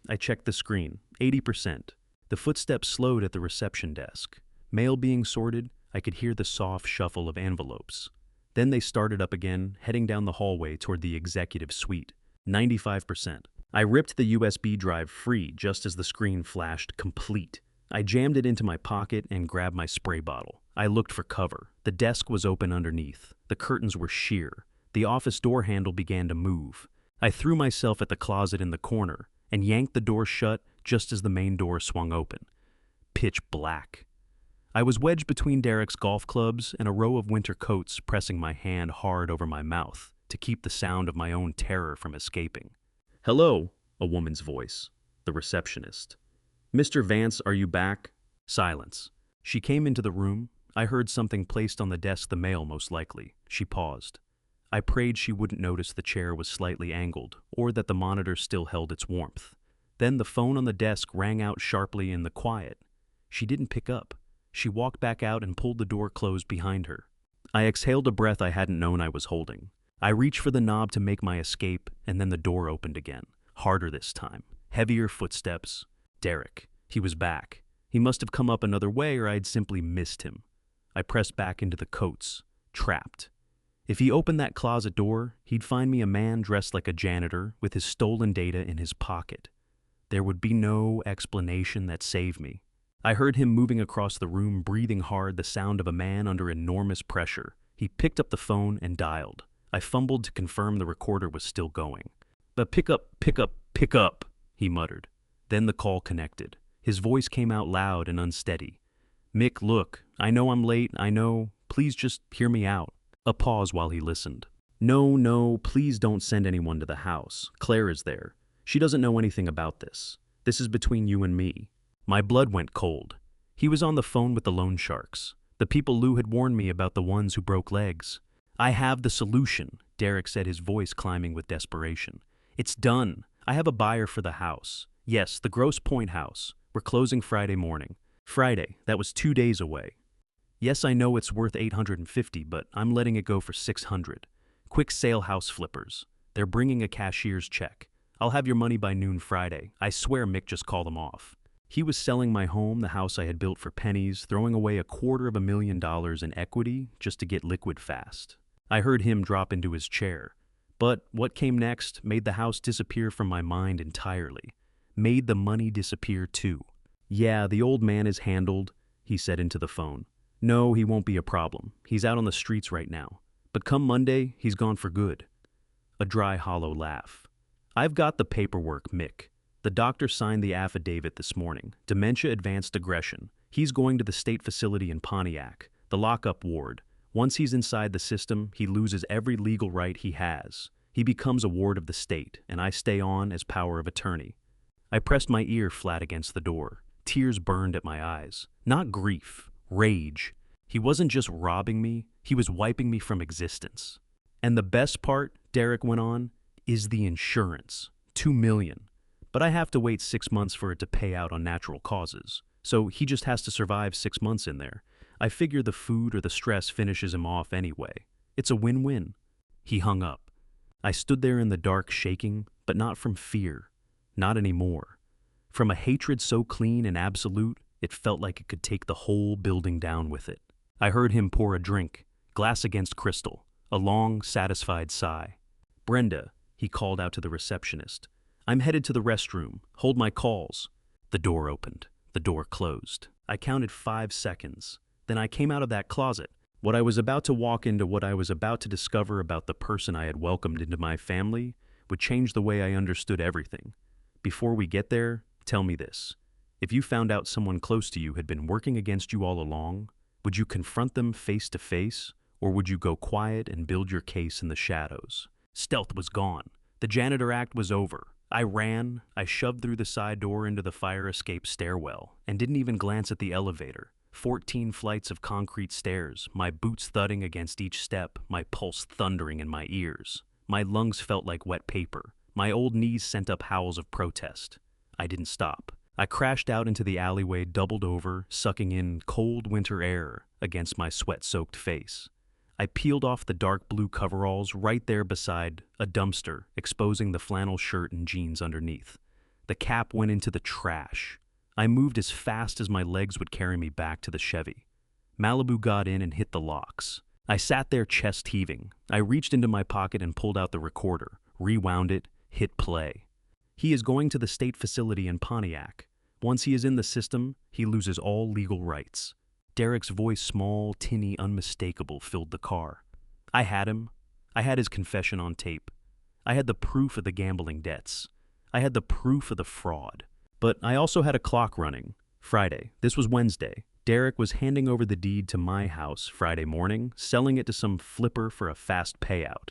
I checked the screen, 80%. The footsteps slowed at the reception desk. Mail being sorted, I could hear the soft shuffle of envelopes. Then they started up again, heading down the hallway toward the executive suite. 95%. I ripped the USB drive free just as the screen flashed complete. I jammed it into my pocket and grabbed my spray bottle. I looked for cover. The desk was open underneath. The curtains were sheer. The office door handle began to move. I threw myself at the closet in the corner and yanked the door shut just as the main door swung open. Pitch black. I was wedged between Derek's golf clubs and a row of winter coats, pressing my hand hard over my mouth to keep the sound of my own terror from escaping. "Hello," a woman's voice. The receptionist. "Mr. Vance, are you back?" Silence. She came into the room. I heard something placed on the desk, the mail most likely. She paused. I prayed she wouldn't notice the chair was slightly angled, or that the monitor still held its warmth. Then the phone on the desk rang out sharply in the quiet. She didn't pick up. She walked back out and pulled the door closed behind her. I exhaled a breath I hadn't known I was holding. I reached for the knob to make my escape, and then the door opened again. Harder this time. Heavier footsteps. Derek. He was back. He must have come up another way, or I'd simply missed him. I pressed back into the coats. Trapped. If he opened that closet door, he'd find me a man dressed like a janitor with his stolen data in his pocket. There would be no explanation that saved me. I heard him moving across the room, breathing hard, the sound of a man under enormous pressure. He picked up the phone and dialed. I fumbled to confirm the recorder was still going. "But pick up," he muttered. Then the call connected. His voice came out loud and unsteady. "Mick, look, I know I'm late, I know. Please just hear me out." A pause while he listened. No, please don't send anyone to the house. Claire is there. She doesn't know anything about this. This is between you and me." My blood went cold. He was on the phone with the loan sharks, the people Lou had warned me about, the ones who broke legs. "I have the solution," Derek said, his voice climbing with desperation. "It's done. I have a buyer for the house. Yes, the Grosse Pointe house. We're closing Friday morning." Friday, that was 2 days away. "Yes, I know it's worth $850, but I'm letting it go for $600. Quick sale house flippers. They're bringing a cashier's check. I'll have your money by noon Friday. I swear Mick just called them off." He was selling my home, the house I had built, for pennies, throwing away $250,000 in equity just to get liquid fast. I heard him drop into his chair. But what came next made the house disappear from my mind entirely. Made the money disappear too. "Yeah, the old man is handled," he said into the phone. "No, he won't be a problem. He's out on the streets right now. But come Monday, he's gone for good." A dry, hollow laugh. "I've got the paperwork, Mick. The doctor signed the affidavit this morning. Dementia advanced aggression. He's going to the state facility in Pontiac, the lockup ward. Once he's inside the system, he loses every legal right he has. He becomes a ward of the state, and I stay on as power of attorney." I pressed my ear flat against the door. Tears burned at my eyes. Not grief, rage. He wasn't just robbing me, he was wiping me from existence. "And the best part," Derek went on, "is the insurance. $2 million. But I have to wait 6 months for it to pay out on natural causes. So he just has to survive 6 months in there. I figure the food or the stress finishes him off anyway. It's a win-win." He hung up. I stood there in the dark, shaking, but not from fear. Not anymore. From a hatred so clean and absolute, it felt like it could take the whole building down with it. I heard him pour a drink, glass against crystal, a long, satisfied sigh. "Brenda," he called out to the receptionist. "I'm headed to the restroom. Hold my calls." The door opened. The door closed. I counted 5 seconds. Then I came out of that closet. What I was about to walk into, what I was about to discover about the person I had welcomed into my family, would change the way I understood everything. Before we get there, tell me this. If you found out someone close to you had been working against you all along, would you confront them face to face, or would you go quiet and build your case in the shadows? Stealth was gone. The janitor act was over. I ran, I shoved through the side door into the fire escape stairwell, and didn't even glance at the elevator. 14 flights of concrete stairs, my boots thudding against each step, my pulse thundering in my ears. My lungs felt like wet paper. My old knees sent up howls of protest. I didn't stop. I crashed out into the alleyway, doubled over, sucking in cold winter air against my sweat-soaked face. I peeled off the dark blue coveralls right there beside a dumpster, exposing the flannel shirt and jeans underneath. The cap went into the trash. I moved as fast as my legs would carry me back to the Chevy. Malibu got in and hit the locks. I sat there chest heaving. I reached into my pocket and pulled out the recorder, rewound it, hit play. He is going to the state facility in Pontiac. Once he is in the system, he loses all legal rights. Derek's voice, small, tinny, unmistakable, filled the car. I had him. I had his confession on tape. I had the proof of the gambling debts. I had the proof of the fraud. But I also had a clock running. Friday. This was Wednesday. Derek was handing over the deed to my house Friday morning, selling it to some flipper for a fast payout.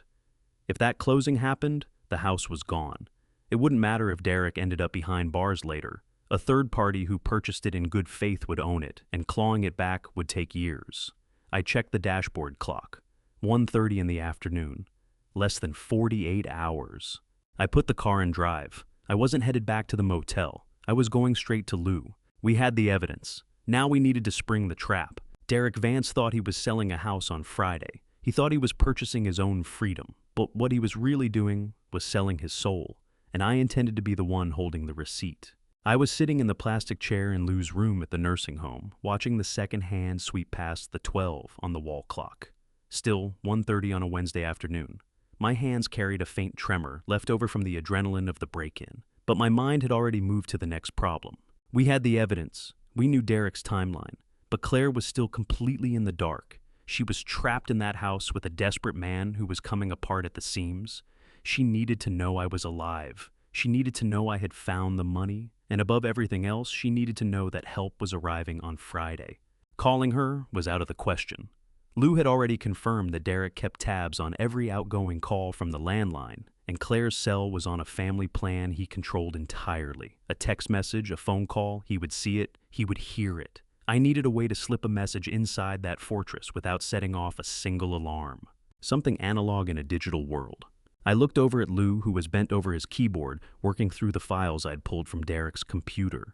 If that closing happened, the house was gone. It wouldn't matter if Derek ended up behind bars later. A third party who purchased it in good faith would own it, and clawing it back would take years. I checked the dashboard clock. 1:30 in the afternoon. Less than 48 hours. I put the car in drive. I wasn't headed back to the motel. I was going straight to Lou. We had the evidence. Now we needed to spring the trap. Derek Vance thought he was selling a house on Friday. He thought he was purchasing his own freedom. But what he was really doing was selling his soul. And I intended to be the one holding the receipt. I was sitting in the plastic chair in Lou's room at the nursing home, watching the second hand sweep past the 12 on the wall clock. Still, 1:30 on a Wednesday afternoon. My hands carried a faint tremor left over from the adrenaline of the break-in, but my mind had already moved to the next problem. We had the evidence. We knew Derek's timeline, but Claire was still completely in the dark. She was trapped in that house with a desperate man who was coming apart at the seams. She needed to know I was alive. She needed to know I had found the money, and above everything else, she needed to know that help was arriving on Friday. Calling her was out of the question. Lou had already confirmed that Derek kept tabs on every outgoing call from the landline, and Claire's cell was on a family plan he controlled entirely. A text message, a phone call, he would see it, he would hear it. I needed a way to slip a message inside that fortress without setting off a single alarm. Something analog in a digital world. I looked over at Lou, who was bent over his keyboard, working through the files I'd pulled from Derek's computer.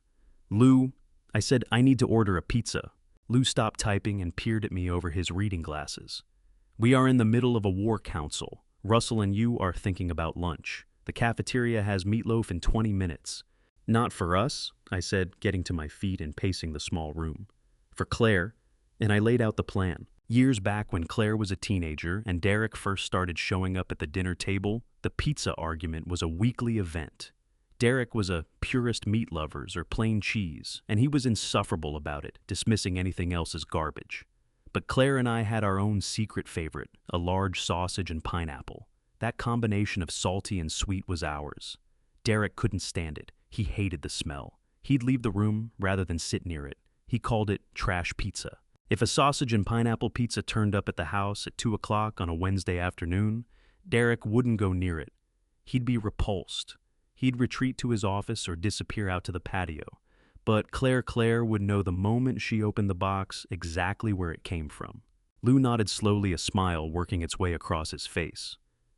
"Lou," I said, "I need to order a pizza." Lou stopped typing and peered at me over his reading glasses. "We are in the middle of a war council. Russell and you are thinking about lunch. The cafeteria has meatloaf in 20 minutes. "Not for us," I said, getting to my feet and pacing the small room. "For Claire." And I laid out the plan. Years back when Claire was a teenager and Derek first started showing up at the dinner table, the pizza argument was a weekly event. Derek was a purist meat lovers or plain cheese, and he was insufferable about it, dismissing anything else as garbage. But Claire and I had our own secret favorite, a large sausage and pineapple. That combination of salty and sweet was ours. Derek couldn't stand it. He hated the smell. He'd leave the room rather than sit near it. He called it trash pizza. If a sausage and pineapple pizza turned up at the house at 2 o'clock on a Wednesday afternoon, Derek wouldn't go near it. He'd be repulsed. He'd retreat to his office or disappear out to the patio. But Claire would know the moment she opened the box exactly where it came from. Lou nodded slowly, a smile working its way across his face.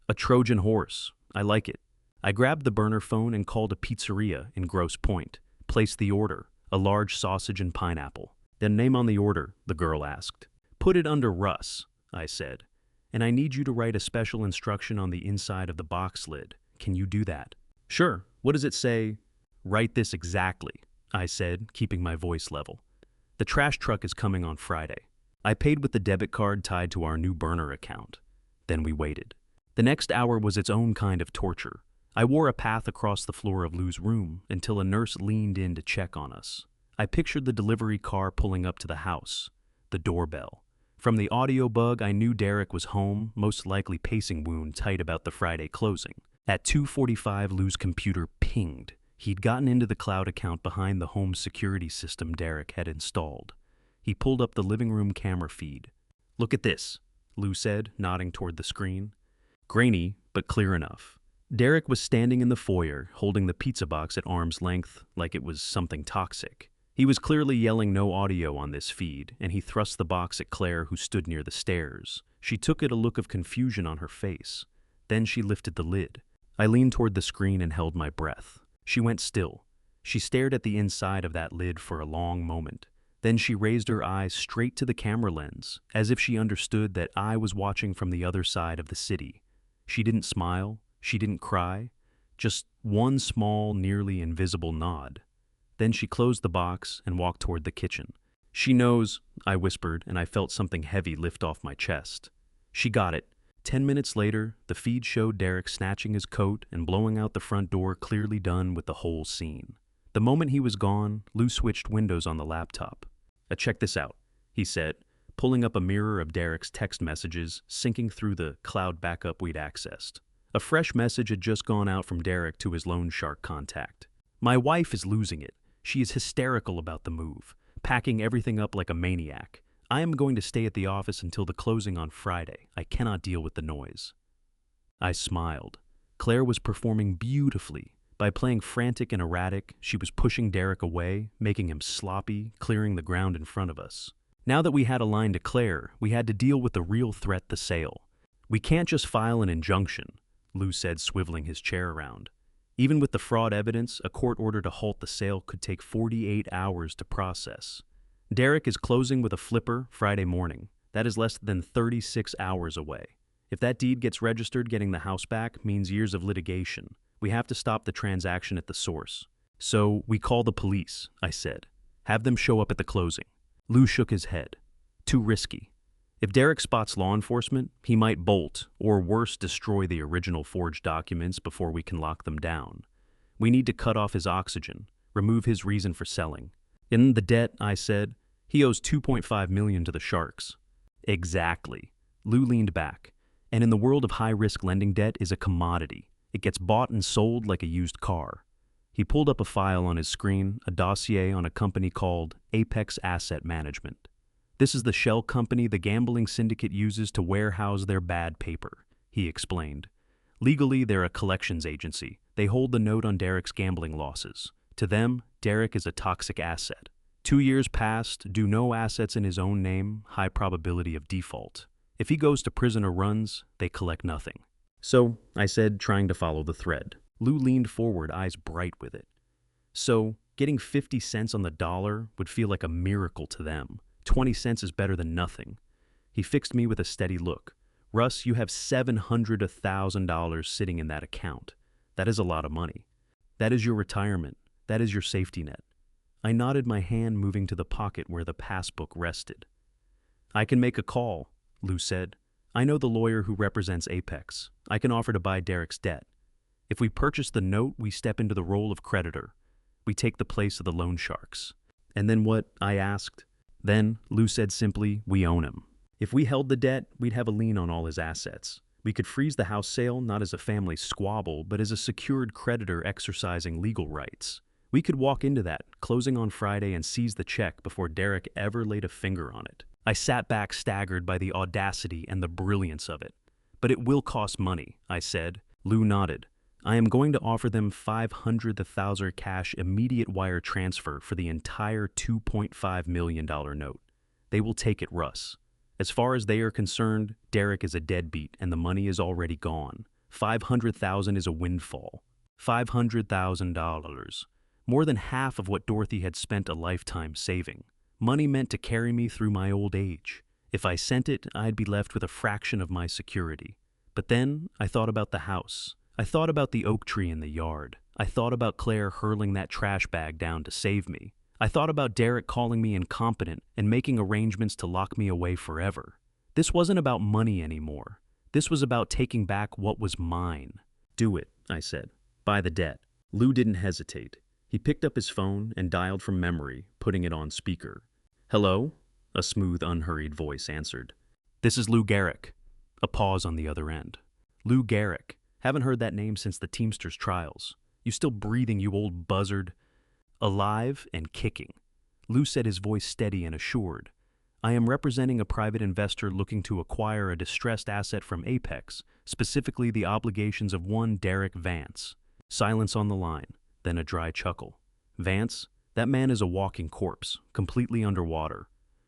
"A Trojan horse. I like it." I grabbed the burner phone and called a pizzeria in Grosse Pointe. Placed the order, a large sausage and pineapple. "The name on the order?" the girl asked. "Put it under Russ," I said. "And I need you to write a special instruction on the inside of the box lid. Can you do that?" "Sure. What does it say?" "Write this exactly," I said, keeping my voice level. "The trash truck is coming on Friday." I paid with the debit card tied to our new burner account. Then we waited. The next hour was its own kind of torture. I wore a path across the floor of Lou's room until a nurse leaned in to check on us. I pictured the delivery car pulling up to the house. The doorbell. From the audio bug, I knew Derek was home, most likely pacing wound tight about the Friday closing. At 2:45, Lou's computer pinged. He'd gotten into the cloud account behind the home security system Derek had installed. He pulled up the living room camera feed. "Look at this," Lou said, nodding toward the screen. Grainy, but clear enough. Derek was standing in the foyer, holding the pizza box at arm's length like it was something toxic. He was clearly yelling no audio on this feed, and he thrust the box at Claire, who stood near the stairs. She took it, a look of confusion on her face. Then she lifted the lid. I leaned toward the screen and held my breath. She went still. She stared at the inside of that lid for a long moment. Then she raised her eyes straight to the camera lens, as if she understood that I was watching from the other side of the city. She didn't smile. She didn't cry. Just one small, nearly invisible nod. Then she closed the box and walked toward the kitchen. "She knows," I whispered, and I felt something heavy lift off my chest. She got it. 10 minutes later, the feed showed Derek snatching his coat and blowing out the front door, clearly done with the whole scene. The moment he was gone, Lou switched windows on the laptop. Check this out," he said, pulling up a mirror of Derek's text messages, syncing through the cloud backup we'd accessed. A fresh message had just gone out from Derek to his loan shark contact. "My wife is losing it. She is hysterical about the move, packing everything up like a maniac. I am going to stay at the office until the closing on Friday. I cannot deal with the noise." I smiled. Claire was performing beautifully. By playing frantic and erratic, she was pushing Derek away, making him sloppy, clearing the ground in front of us. Now that we had a line to Claire, we had to deal with the real threat, the sale. "We can't just file an injunction," Lou said, swiveling his chair around. "Even with the fraud evidence, a court order to halt the sale could take 48 hours to process. Derek is closing with a flipper Friday morning. That is less than 36 hours away. If that deed gets registered, getting the house back means years of litigation. We have to stop the transaction at the source." "So we call the police," I said. "Have them show up at the closing." Lou shook his head. "Too risky." If Derek spots law enforcement, he might bolt, or worse, destroy the original forged documents before we can lock them down. We need to cut off his oxygen, remove his reason for selling. In the debt, I said, he owes $2.5 million to the sharks. Exactly. Lou leaned back. And in the world of high-risk lending, debt is a commodity. It gets bought and sold like a used car. He pulled up a file on his screen, a dossier on a company called Apex Asset Management. This is the shell company the gambling syndicate uses to warehouse their bad paper, he explained. Legally, they're a collections agency. They hold the note on Derek's gambling losses. To them, Derek is a toxic asset. 2 years passed, due no assets in his own name, high probability of default. If he goes to prison or runs, they collect nothing. So, I said, trying to follow the thread. Lou leaned forward, eyes bright with it. So, getting 50 cents on the dollar would feel like a miracle to them. 20 cents is better than nothing. He fixed me with a steady look. Russ, you have $700,000 sitting in that account. That is a lot of money. That is your retirement. That is your safety net. I nodded, my hand moving to the pocket where the passbook rested. I can make a call, Lou said. I know the lawyer who represents Apex. I can offer to buy Derek's debt. If we purchase the note, we step into the role of creditor. We take the place of the loan sharks. And then what? I asked. Then, Lou said simply, we own him. If we held the debt, we'd have a lien on all his assets. We could freeze the house sale not as a family squabble, but as a secured creditor exercising legal rights. We could walk into that, closing on Friday, and seize the check before Derek ever laid a finger on it. I sat back, staggered by the audacity and the brilliance of it. But it will cost money, I said. Lou nodded. I am going to offer them $500,000 cash immediate wire transfer for the entire $2.5 million note. They will take it, Russ. As far as they are concerned, Derek is a deadbeat and the money is already gone. $500,000 is a windfall. $500,000. More than half of what Dorothy had spent a lifetime saving. Money meant to carry me through my old age. If I sent it, I'd be left with a fraction of my security. But then I thought about the house. I thought about the oak tree in the yard. I thought about Claire hurling that trash bag down to save me. I thought about Derek calling me incompetent and making arrangements to lock me away forever. This wasn't about money anymore. This was about taking back what was mine. Do it, I said. Buy the debt. Lou didn't hesitate. He picked up his phone and dialed from memory, putting it on speaker. Hello? A smooth, unhurried voice answered. This is Lou Gehrig. A pause on the other end. Lou Gehrig. Haven't heard that name since the Teamsters trials. You still breathing, you old buzzard? Alive and kicking. Lou said, his voice steady and assured. I am representing a private investor looking to acquire a distressed asset from Apex, specifically the obligations of one Derek Vance. Silence on the line, then a dry chuckle. Vance? That man is a walking corpse, completely underwater.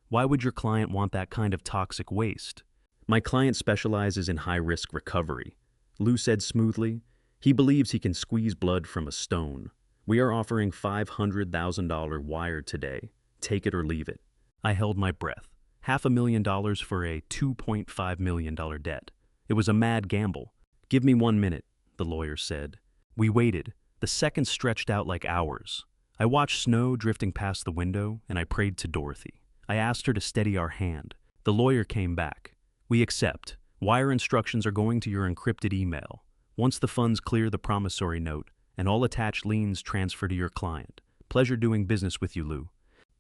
Why would your client want that kind of toxic waste? My client specializes in high-risk recovery. Lou said smoothly. He believes he can squeeze blood from a stone. We are offering $500,000 wired today. Take it or leave it. I held my breath. $500,000 for a $2.5 million debt. It was a mad gamble. Give me 1 minute, the lawyer said. We waited. The seconds stretched out like hours. I watched snow drifting past the window, and I prayed to Dorothy. I asked her to steady our hand. The lawyer came back. We accept. Wire instructions are going to your encrypted email. Once the funds clear the promissory note, and all attached liens transfer to your client. Pleasure doing business with you, Lou.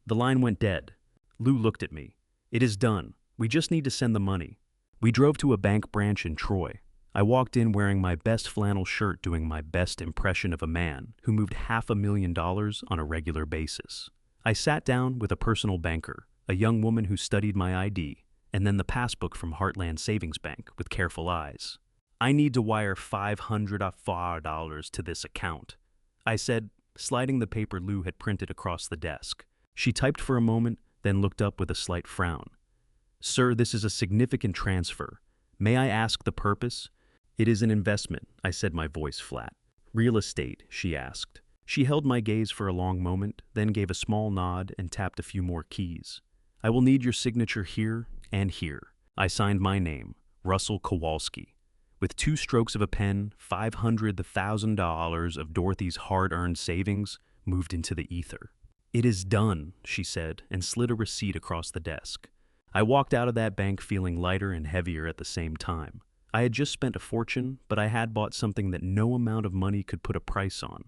The line went dead. Lou looked at me. It is done. We just need to send the money. We drove to a bank branch in Troy. I walked in wearing my best flannel shirt, doing my best impression of a man who moved $500,000 on a regular basis. I sat down with a personal banker, a young woman who studied my ID, and then the passbook from Heartland Savings Bank with careful eyes. I need to wire $500 to this account, I said, sliding the paper Lou had printed across the desk. She typed for a moment, then looked up with a slight frown. Sir, this is a significant transfer. May I ask the purpose? It is an investment, I said, my voice flat. Real estate, she asked. She held my gaze for a long moment, then gave a small nod and tapped a few more keys. I will need your signature here and here. I signed my name, Russell Kowalski. With 2 strokes of a pen, $500,000 of Dorothy's hard-earned savings moved into the ether. It is done, she said, and slid a receipt across the desk. I walked out of that bank feeling lighter and heavier at the same time. I had just spent a fortune, but I had bought something that no amount of money could put a price on.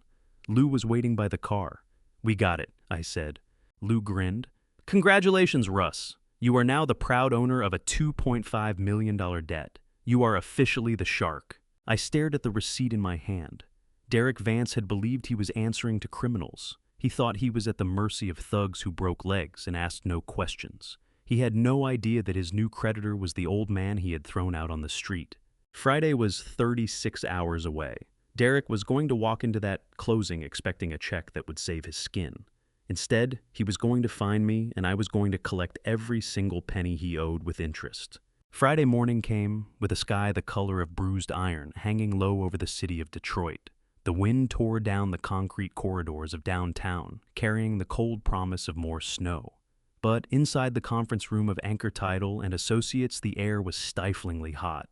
Lou was waiting by the car. "We got it," I said. Lou grinned. "Congratulations, Russ. You are now the proud owner of a $2.5 million debt. You are officially the shark." I stared at the receipt in my hand. Derek Vance had believed he was answering to criminals. He thought he was at the mercy of thugs who broke legs and asked no questions. He had no idea that his new creditor was the old man he had thrown out on the street. Friday was 36 hours away. Derek was going to walk into that closing expecting a check that would save his skin. Instead, he was going to find me, and I was going to collect every single penny he owed with interest. Friday morning came, with a sky the color of bruised iron hanging low over the city of Detroit. The wind tore down the concrete corridors of downtown, carrying the cold promise of more snow. But inside the conference room of Anchor Title and Associates, the air was stiflingly hot.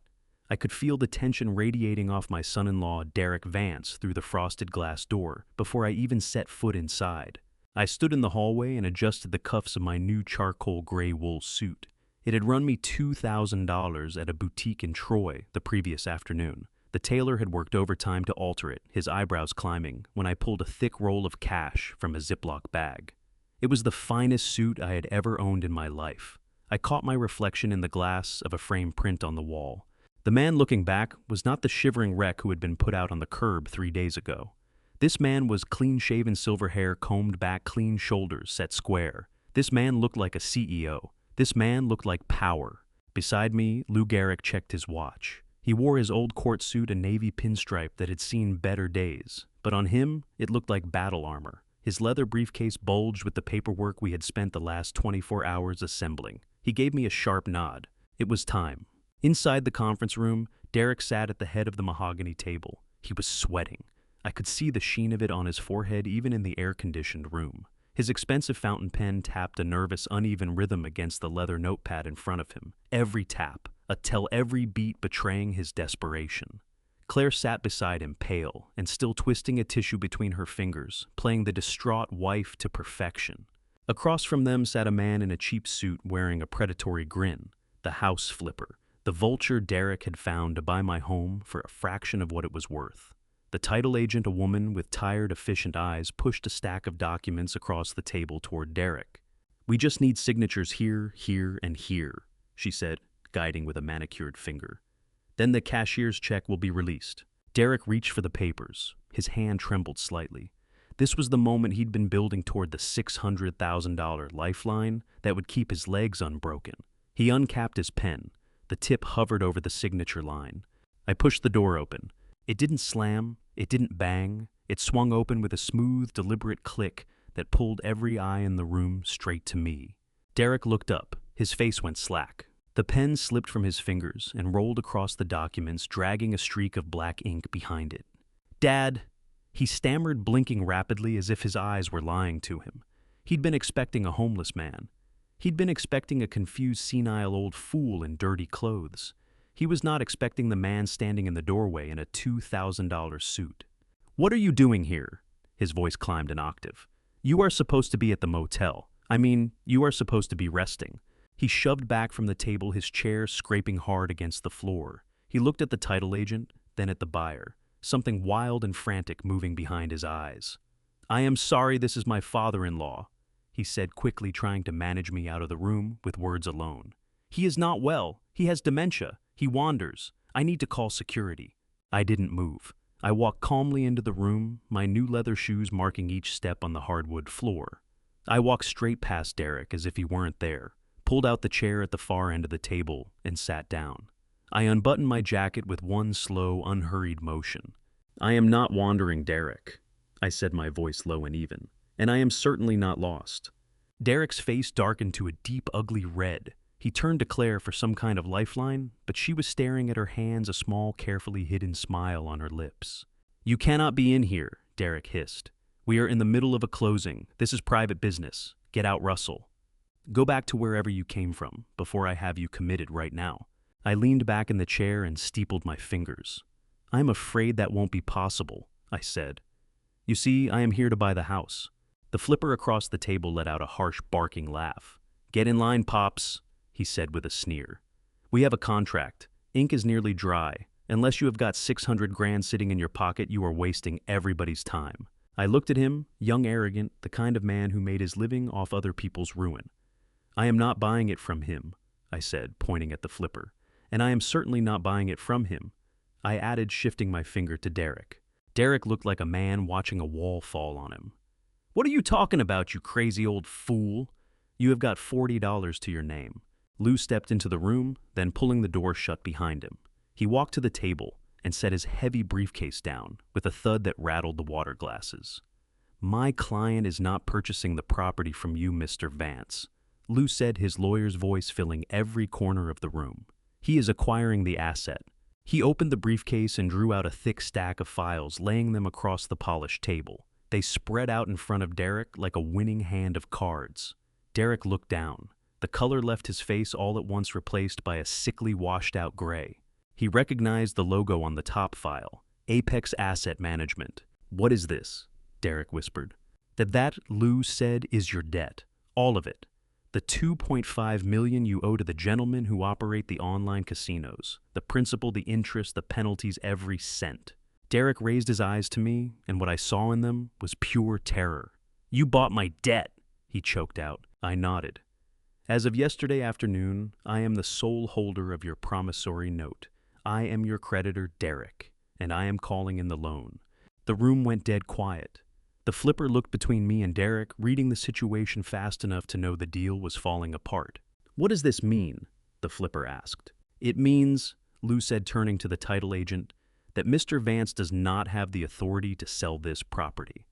I could feel the tension radiating off my son-in-law, Derek Vance, through the frosted glass door before I even set foot inside. I stood in the hallway and adjusted the cuffs of my new charcoal gray wool suit. It had run me $2,000 at a boutique in Troy the previous afternoon. The tailor had worked overtime to alter it, his eyebrows climbing, when I pulled a thick roll of cash from a Ziploc bag. It was the finest suit I had ever owned in my life. I caught my reflection in the glass of a framed print on the wall. The man looking back was not the shivering wreck who had been put out on the curb 3 days ago. This man was clean-shaven, silver hair combed back, clean shoulders set square. This man looked like a CEO. This man looked like power. Beside me, Lou Gehrig checked his watch. He wore his old court suit, a navy pinstripe that had seen better days, but on him, it looked like battle armor. His leather briefcase bulged with the paperwork we had spent the last 24 hours assembling. He gave me a sharp nod. It was time. Inside the conference room, Derek sat at the head of the mahogany table. He was sweating. I could see the sheen of it on his forehead even in the air-conditioned room. His expensive fountain pen tapped a nervous, uneven rhythm against the leather notepad in front of him. Every tap, every beat betraying his desperation. Claire sat beside him, pale, and still twisting a tissue between her fingers, playing the distraught wife to perfection. Across from them sat a man in a cheap suit wearing a predatory grin, the house flipper, the vulture Derek had found to buy my home for a fraction of what it was worth. The title agent, a woman with tired, efficient eyes, pushed a stack of documents across the table toward Derek. "We just need signatures here, here, and here," she said, guiding with a manicured finger. "Then the cashier's check will be released." Derek reached for the papers. His hand trembled slightly. This was the moment he'd been building toward, the $600,000 lifeline that would keep his legs unbroken. He uncapped his pen. The tip hovered over the signature line. I pushed the door open. It didn't slam. It didn't bang. It swung open with a smooth, deliberate click that pulled every eye in the room straight to me. Derek looked up. His face went slack. The pen slipped from his fingers and rolled across the documents, dragging a streak of black ink behind it. "Dad," he stammered, blinking rapidly as if his eyes were lying to him. He'd been expecting a homeless man. He'd been expecting a confused, senile old fool in dirty clothes. He was not expecting the man standing in the doorway in a $2,000 suit. "What are you doing here?" His voice climbed an octave. "You are supposed to be at the motel. You are supposed to be resting." He shoved back from the table, his chair scraping hard against the floor. He looked at the title agent, then at the buyer, something wild and frantic moving behind his eyes. "I am sorry, this is my father-in-law," he said quickly, trying to manage me out of the room with words alone. "He is not well. He has dementia. He wanders. I need to call security." I didn't move. I walked calmly into the room, my new leather shoes marking each step on the hardwood floor. I walked straight past Derek as if he weren't there, pulled out the chair at the far end of the table, and sat down. I unbuttoned my jacket with one slow, unhurried motion. "I am not wandering, Derek," I said, my voice low and even, "and I am certainly not lost." Derek's face darkened to a deep, ugly red. He turned to Claire for some kind of lifeline, but she was staring at her hands, a small, carefully hidden smile on her lips. "You cannot be in here," Derek hissed. "We are in the middle of a closing. This is private business. Get out, Russell. Go back to wherever you came from, before I have you committed right now." I leaned back in the chair and steepled my fingers. "I am afraid that won't be possible," I said. "You see, I am here to buy the house." The flipper across the table let out a harsh, barking laugh. "Get in line, Pops." he said with a sneer. We have a contract. Ink is nearly dry. Unless you have got 600 grand sitting in your pocket, you are wasting everybody's time. I looked at him, young, arrogant, the kind of man who made his living off other people's ruin. I am not buying it from him, I said, pointing at the flipper. And I am certainly not buying it from him, I added, shifting my finger to Derek. Derek looked like a man watching a wall fall on him. What are you talking about, you crazy old fool? You have got $40 to your name. Lou stepped into the room, then pulling the door shut behind him. He walked to the table and set his heavy briefcase down with a thud that rattled the water glasses. My client is not purchasing the property from you, Mr. Vance, Lou said, his lawyer's voice filling every corner of the room. He is acquiring the asset. He opened the briefcase and drew out a thick stack of files, laying them across the polished table. They spread out in front of Derek like a winning hand of cards. Derek looked down. The color left his face all at once, replaced by a sickly, washed-out gray. He recognized the logo on the top file, Apex Asset Management. What is this? Derek whispered. That, Lou said, is your debt. All of it. The $2.5 million you owe to the gentlemen who operate the online casinos. The principal, the interest, the penalties, every cent. Derek raised his eyes to me, and what I saw in them was pure terror. You bought my debt, he choked out. I nodded. As of yesterday afternoon, I am the sole holder of your promissory note. I am your creditor, Derek, and I am calling in the loan. The room went dead quiet. The flipper looked between me and Derek, reading the situation fast enough to know the deal was falling apart. What does this mean? The flipper asked. It means, Lou said, turning to the title agent, that Mr. Vance does not have the authority to sell this property.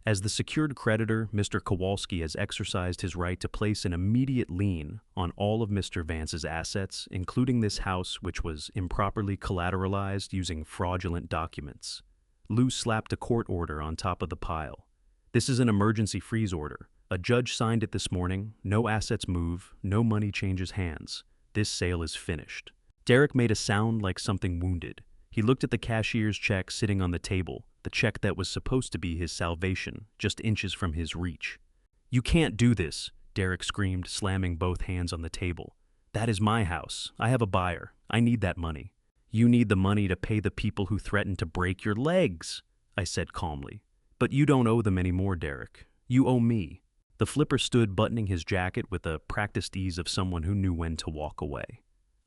As the secured creditor, Mr. Kowalski has exercised his right to place an immediate lien on all of Mr. Vance's assets, including this house, which was improperly collateralized using fraudulent documents. Lou slapped a court order on top of the pile. This is an emergency freeze order. A judge signed it this morning. No assets move. No money changes hands. This sale is finished. Derek made a sound like something wounded. He looked at the cashier's check sitting on the table, the check that was supposed to be his salvation, just inches from his reach. You can't do this, Derek screamed, slamming both hands on the table. That is my house. I have a buyer. I need that money. You need the money to pay the people who threatened to break your legs, I said calmly. But you don't owe them anymore, Derek. You owe me. The flipper stood, buttoning his jacket with the practiced ease of someone who knew when to walk away.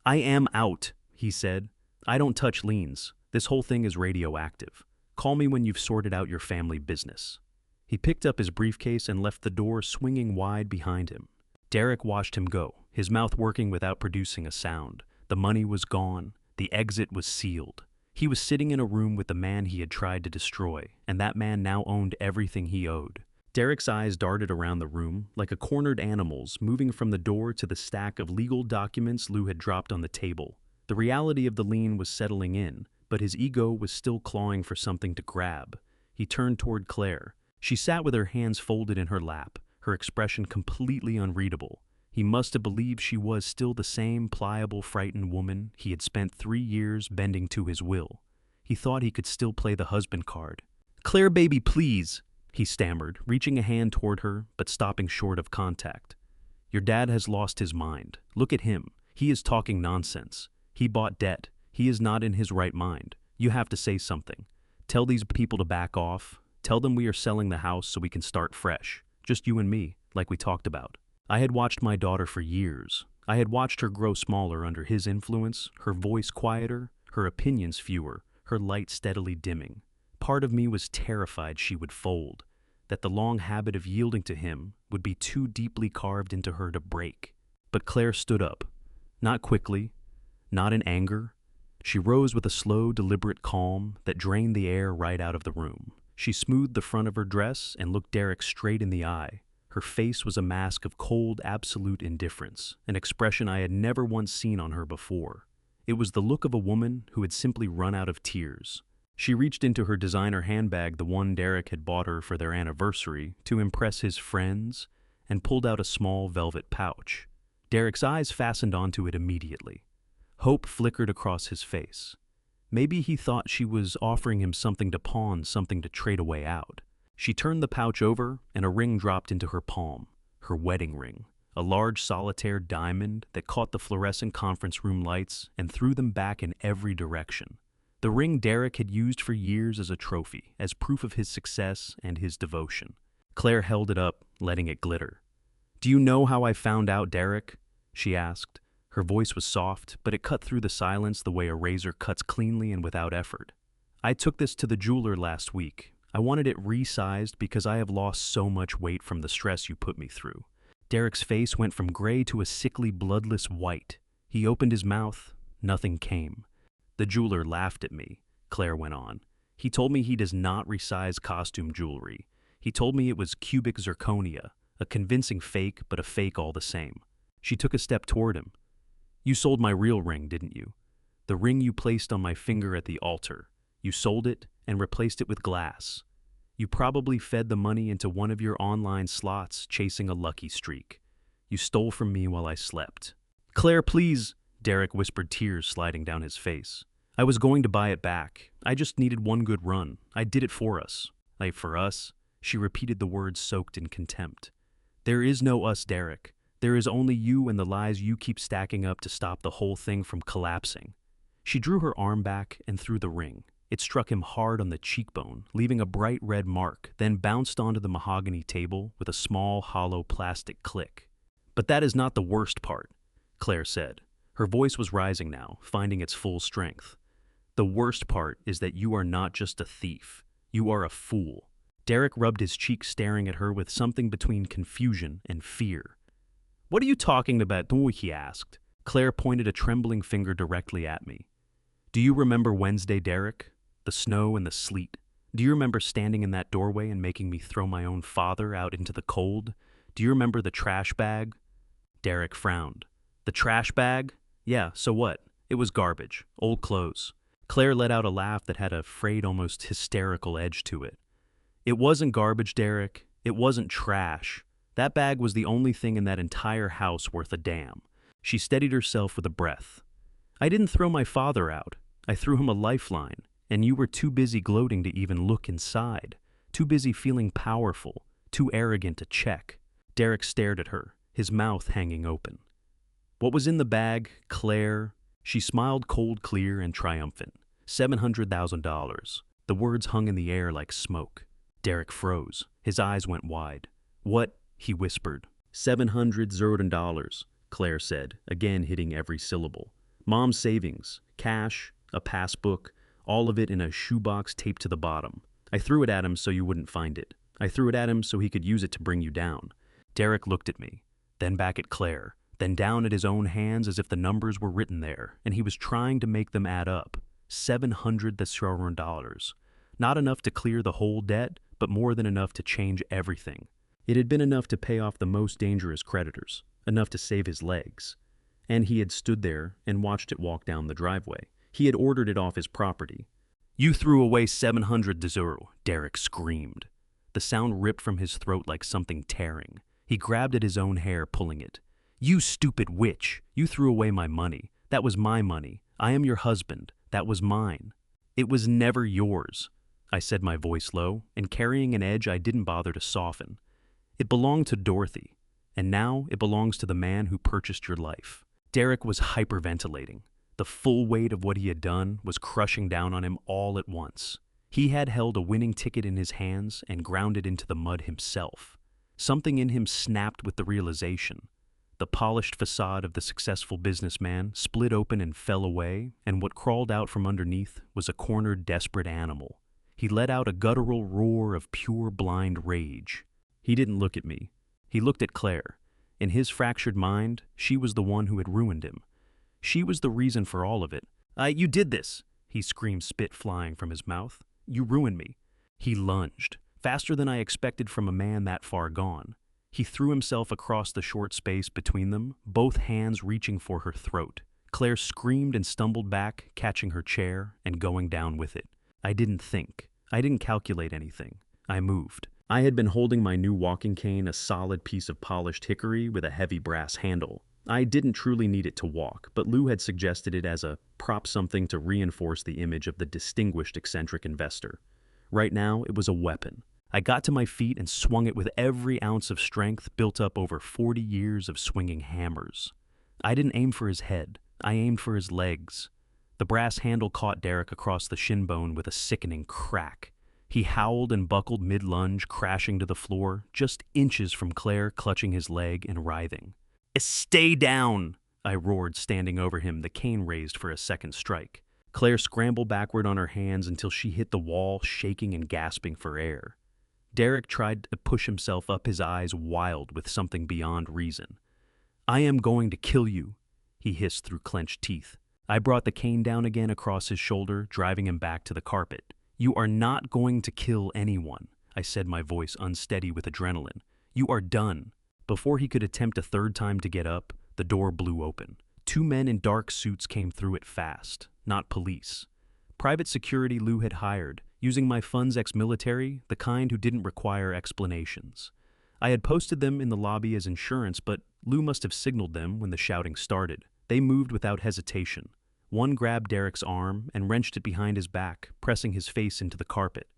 I am out, he said. I don't touch liens. This whole thing is radioactive. Call me when you've sorted out your family business. He picked up his briefcase and left the door swinging wide behind him. Derek watched him go, his mouth working without producing a sound. The money was gone. The exit was sealed. He was sitting in a room with the man he had tried to destroy, and that man now owned everything he owed. Derek's eyes darted around the room like a cornered animal's, moving from the door to the stack of legal documents Lou had dropped on the table. The reality of the lien was settling in, but his ego was still clawing for something to grab. He turned toward Claire. She sat with her hands folded in her lap, her expression completely unreadable. He must have believed she was still the same pliable, frightened woman he had spent 3 years bending to his will. He thought he could still play the husband card. Claire, baby, please, he stammered, reaching a hand toward her, but stopping short of contact. Your dad has lost his mind. Look at him. He is talking nonsense. He bought debt. He is not in his right mind. You have to say something. Tell these people to back off. Tell them we are selling the house so we can start fresh. Just you and me, like we talked about. I had watched my daughter for years. I had watched her grow smaller under his influence, her voice quieter, her opinions fewer, her light steadily dimming. Part of me was terrified she would fold, that the long habit of yielding to him would be too deeply carved into her to break. But Claire stood up. Not quickly, not in anger. She rose with a slow, deliberate calm that drained the air right out of the room. She smoothed the front of her dress and looked Derek straight in the eye. Her face was a mask of cold, absolute indifference, an expression I had never once seen on her before. It was the look of a woman who had simply run out of tears. She reached into her designer handbag, the one Derek had bought her for their anniversary, to impress his friends, and pulled out a small velvet pouch. Derek's eyes fastened onto it immediately. Hope flickered across his face. Maybe he thought she was offering him something to pawn, something to trade a way out. She turned the pouch over, and a ring dropped into her palm, her wedding ring, a large solitaire diamond that caught the fluorescent conference room lights and threw them back in every direction. The ring Derek had used for years as a trophy, as proof of his success and his devotion. Claire held it up, letting it glitter. "Do you know how I found out, Derek?" she asked. Her voice was soft, but it cut through the silence the way a razor cuts cleanly and without effort. "I took this to the jeweler last week. I wanted it resized because I have lost so much weight from the stress you put me through." Derek's face went from gray to a sickly, bloodless white. He opened his mouth. Nothing came. "The jeweler laughed at me," Claire went on. "He told me he does not resize costume jewelry. He told me it was cubic zirconia, a convincing fake, but a fake all the same." She took a step toward him. "You sold my real ring, didn't you? The ring you placed on my finger at the altar. You sold it and replaced it with glass. You probably fed the money into one of your online slots, chasing a lucky streak. You stole from me while I slept." "Claire, please," Derek whispered, tears sliding down his face. "I was going to buy it back. I just needed one good run. I did it for us." "Like for us?" She repeated the words soaked in contempt. "There is no us, Derek. There is only you and the lies you keep stacking up to stop the whole thing from collapsing." She drew her arm back and threw the ring. It struck him hard on the cheekbone, leaving a bright red mark, then bounced onto the mahogany table with a small, hollow plastic click. "But that is not the worst part," Claire said. Her voice was rising now, finding its full strength. "The worst part is that you are not just a thief. You are a fool." Derek rubbed his cheek, staring at her with something between confusion and fear. "What are you talking about?" he asked. Claire pointed a trembling finger directly at me. "Do you remember Wednesday, Derek? The snow and the sleet? Do you remember standing in that doorway and making me throw my own father out into the cold? Do you remember the trash bag?" Derek frowned. "The trash bag? Yeah, so what? It was garbage, old clothes." Claire let out a laugh that had a frayed, almost hysterical edge to it. "It wasn't garbage, Derek. It wasn't trash. That bag was the only thing in that entire house worth a damn." She steadied herself with a breath. "I didn't throw my father out. I threw him a lifeline, and you were too busy gloating to even look inside. Too busy feeling powerful, too arrogant to check." Derek stared at her, his mouth hanging open. "What was in the bag, Claire?" She smiled cold, clear, and triumphant. $700,000. The words hung in the air like smoke. Derek froze. His eyes went wide. "What?" he whispered. $700,000, Claire said, again hitting every syllable. "Mom's savings, cash, a passbook, all of it in a shoebox taped to the bottom. I threw it at him so you wouldn't find it. I threw it at him so he could use it to bring you down." Derek looked at me, then back at Claire, then down at his own hands as if the numbers were written there, and he was trying to make them add up. $700,000. Not enough to clear the whole debt, but more than enough to change everything. It had been enough to pay off the most dangerous creditors, enough to save his legs. And he had stood there and watched it walk down the driveway. He had ordered it off his property. "You threw away $700,000, Derek screamed. The sound ripped from his throat like something tearing. He grabbed at his own hair, pulling it. "You stupid witch! You threw away my money. That was my money. I am your husband. That was mine." "It was never yours," I said, my voice low, and carrying an edge I didn't bother to soften. "It belonged to Dorothy, and now it belongs to the man who purchased your life." Derek was hyperventilating. The full weight of what he had done was crushing down on him all at once. He had held a winning ticket in his hands and ground it into the mud himself. Something in him snapped with the realization. The polished facade of the successful businessman split open and fell away, and what crawled out from underneath was a cornered, desperate animal. He let out a guttural roar of pure, blind rage. He didn't look at me. He looked at Claire. In his fractured mind, she was the one who had ruined him. She was the reason for all of it. You did this," he screamed, spit flying from his mouth. "You ruined me." He lunged, faster than I expected from a man that far gone. He threw himself across the short space between them, both hands reaching for her throat. Claire screamed and stumbled back, catching her chair and going down with it. I didn't think. I didn't calculate anything. I moved. I had been holding my new walking cane, a solid piece of polished hickory with a heavy brass handle. I didn't truly need it to walk, but Lou had suggested it as a prop, something to reinforce the image of the distinguished eccentric investor. Right now, it was a weapon. I got to my feet and swung it with every ounce of strength built up over 40 years of swinging hammers. I didn't aim for his head. I aimed for his legs. The brass handle caught Derek across the shin bone with a sickening crack. He howled and buckled mid-lunge, crashing to the floor, just inches from Claire clutching his leg and writhing. "Stay down!" I roared, standing over him, the cane raised for a second strike. Claire scrambled backward on her hands until she hit the wall, shaking and gasping for air. Derek tried to push himself up, his eyes wild with something beyond reason. "I am going to kill you," he hissed through clenched teeth. I brought the cane down again across his shoulder, driving him back to the carpet. "You are not going to kill anyone," I said, my voice unsteady with adrenaline. "You are done." Before he could attempt a third time to get up, the door blew open. Two men in dark suits came through it fast, not police. Private security Lou had hired, using my funds ex-military, the kind who didn't require explanations. I had posted them in the lobby as insurance, but Lou must have signaled them when the shouting started. They moved without hesitation. One grabbed Derek's arm and wrenched it behind his back, pressing his face into the carpet.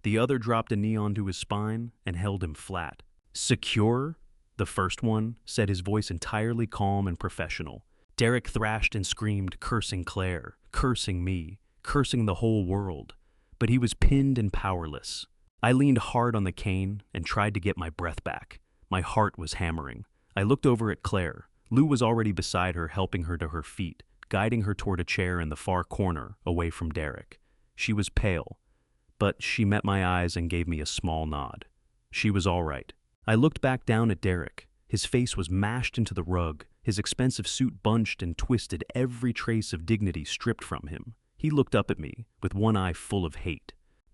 The other dropped a knee onto his spine and held him flat. "Secure?" The first one said, his voice entirely calm and professional. Derek thrashed and screamed, cursing Claire, cursing me, cursing the whole world. But he was pinned and powerless. I leaned hard on the cane and tried to get my breath back. My heart was hammering. I looked over at Claire. Lou was already beside her, helping her to her feet, guiding her toward a chair in the far corner, away from Derek. She was pale, but she met my eyes and gave me a small nod. She was all right. I looked back down at Derek. His face was mashed into the rug, his expensive suit bunched and twisted, every trace of dignity stripped from him. He looked up at me, with one eye full of hate.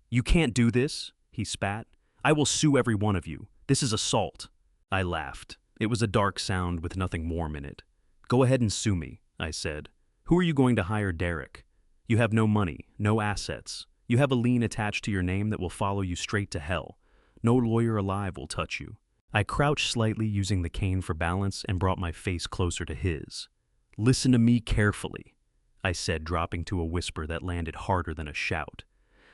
"You can't do this," he spat. "I will sue every one of you. This is assault." I laughed. It was a dark sound with nothing warm in it. "Go ahead and sue me," I said. "Who are you going to hire Derek? You have no money, no assets. You have a lien attached to your name that will follow you straight to hell. No lawyer alive will touch you." I crouched slightly, using the cane for balance, and brought my face closer to his. "Listen to me carefully," I said, dropping to a whisper that landed harder than a shout.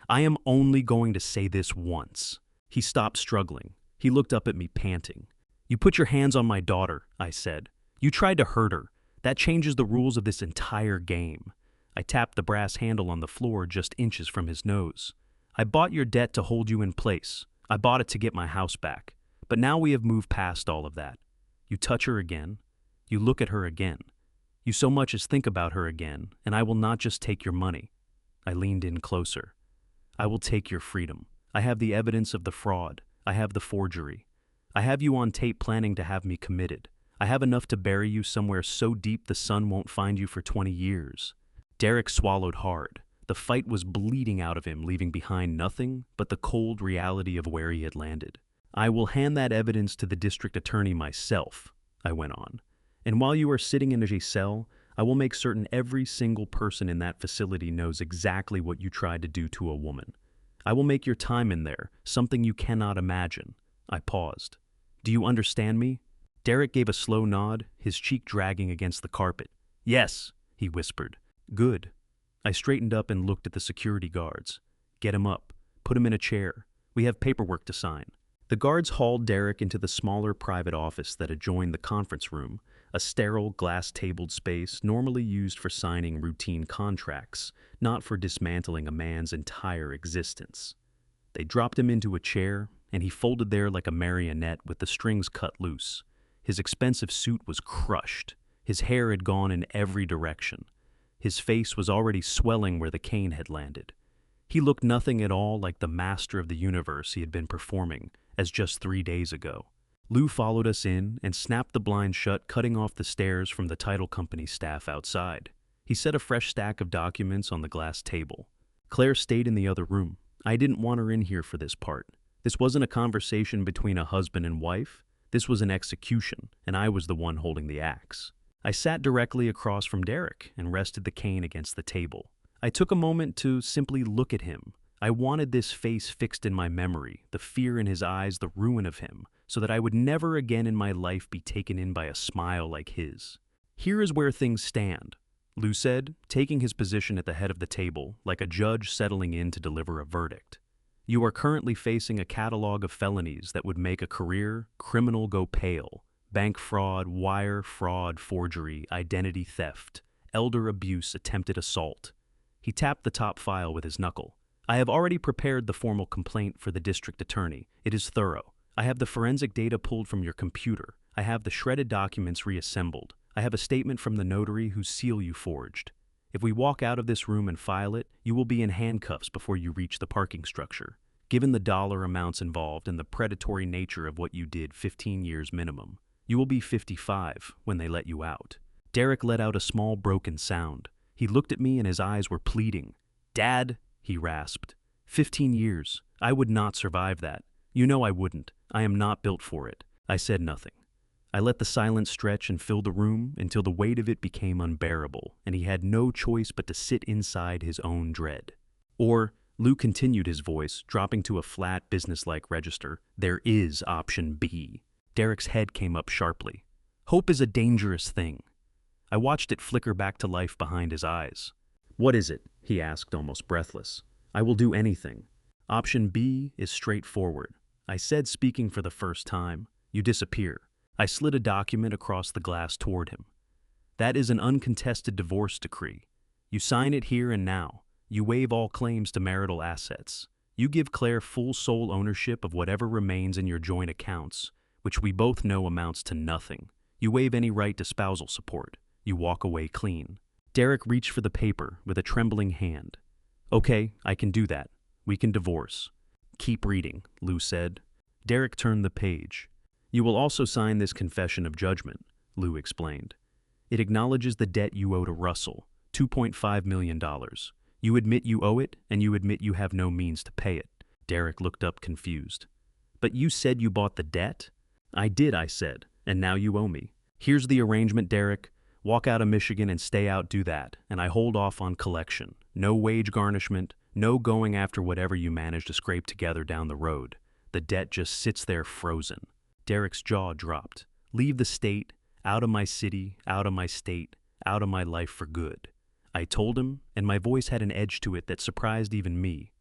"I am only going to say this once." He stopped struggling. He looked up at me, panting. "You put your hands on my daughter," I said. "You tried to hurt her. That changes the rules of this entire game." I tapped the brass handle on the floor just inches from his nose. "I bought your debt to hold you in place. I bought it to get my house back. But now we have moved past all of that. You touch her again. You look at her again. You so much as think about her again, and I will not just take your money." I leaned in closer. "I will take your freedom. I have the evidence of the fraud. I have the forgery. I have you on tape planning to have me committed. I have enough to bury you somewhere so deep the sun won't find you for 20 years. Derek swallowed hard. The fight was bleeding out of him, leaving behind nothing but the cold reality of where he had landed. "I will hand that evidence to the district attorney myself," I went on. "And while you are sitting in a cell, I will make certain every single person in that facility knows exactly what you tried to do to a woman. I will make your time in there something you cannot imagine." I paused. "Do you understand me?" Derek gave a slow nod, his cheek dragging against the carpet. "Yes," he whispered. "Good." I straightened up and looked at the security guards. "Get him up. Put him in a chair. We have paperwork to sign." The guards hauled Derek into the smaller private office that adjoined the conference room, a sterile, glass-tabled space normally used for signing routine contracts, not for dismantling a man's entire existence. They dropped him into a chair, and he folded there like a marionette with the strings cut loose. His expensive suit was crushed. His hair had gone in every direction. His face was already swelling where the cane had landed. He looked nothing at all like the master of the universe he had been performing as just 3 days ago. Lou followed us in and snapped the blind shut, cutting off the stares from the title company staff outside. He set a fresh stack of documents on the glass table. Claire stayed in the other room. I didn't want her in here for this part. This wasn't a conversation between a husband and wife. This was an execution, and I was the one holding the axe. I sat directly across from Derek and rested the cane against the table. I took a moment to simply look at him. I wanted this face fixed in my memory, the fear in his eyes, the ruin of him, so that I would never again in my life be taken in by a smile like his. "Here is where things stand," Lou said, taking his position at the head of the table, like a judge settling in to deliver a verdict. You are currently facing a catalog of felonies that would make a career criminal go pale. Bank fraud, wire fraud, forgery, identity theft, elder abuse, attempted assault. He tapped the top file with his knuckle. I have already prepared the formal complaint for the district attorney. It is thorough. I have the forensic data pulled from your computer. I have the shredded documents reassembled. I have a statement from the notary whose seal you forged. If we walk out of this room and file it, you will be in handcuffs before you reach the parking structure. Given the dollar amounts involved and the predatory nature of what you did, 15 years minimum, you will be 55 when they let you out. Derek let out a small broken sound. He looked at me and his eyes were pleading. Dad, he rasped. 15 years. I would not survive that. You know I wouldn't. I am not built for it. I said nothing. I let the silence stretch and fill the room until the weight of it became unbearable, and he had no choice but to sit inside his own dread. Or, Lou continued, his voice, dropping to a flat, businesslike register, there is option B. Derek's head came up sharply. Hope is a dangerous thing. I watched it flicker back to life behind his eyes. What is it? He asked, almost breathless. I will do anything. Option B is straightforward. I said, speaking for the first time. You disappear. I slid a document across the glass toward him. That is an uncontested divorce decree. You sign it here and now. You waive all claims to marital assets. You give Claire full sole ownership of whatever remains in your joint accounts, which we both know amounts to nothing. You waive any right to spousal support. You walk away clean. Derek reached for the paper with a trembling hand. Okay, I can do that. We can divorce. Keep reading, Lou said. Derek turned the page. You will also sign this confession of judgment, Lou explained. It acknowledges the debt you owe to Russell, $2.5 million. You admit you owe it, and you admit you have no means to pay it. Derek looked up confused. But you said you bought the debt? I did, I said, and now you owe me. Here's the arrangement, Derek. Walk out of Michigan and stay out, do that, and I hold off on collection. No wage garnishment, no going after whatever you manage to scrape together down the road. The debt just sits there frozen. Derek's jaw dropped. Leave the state, out of my city, out of my state, out of my life for good. I told him, and my voice had an edge to it that surprised even me.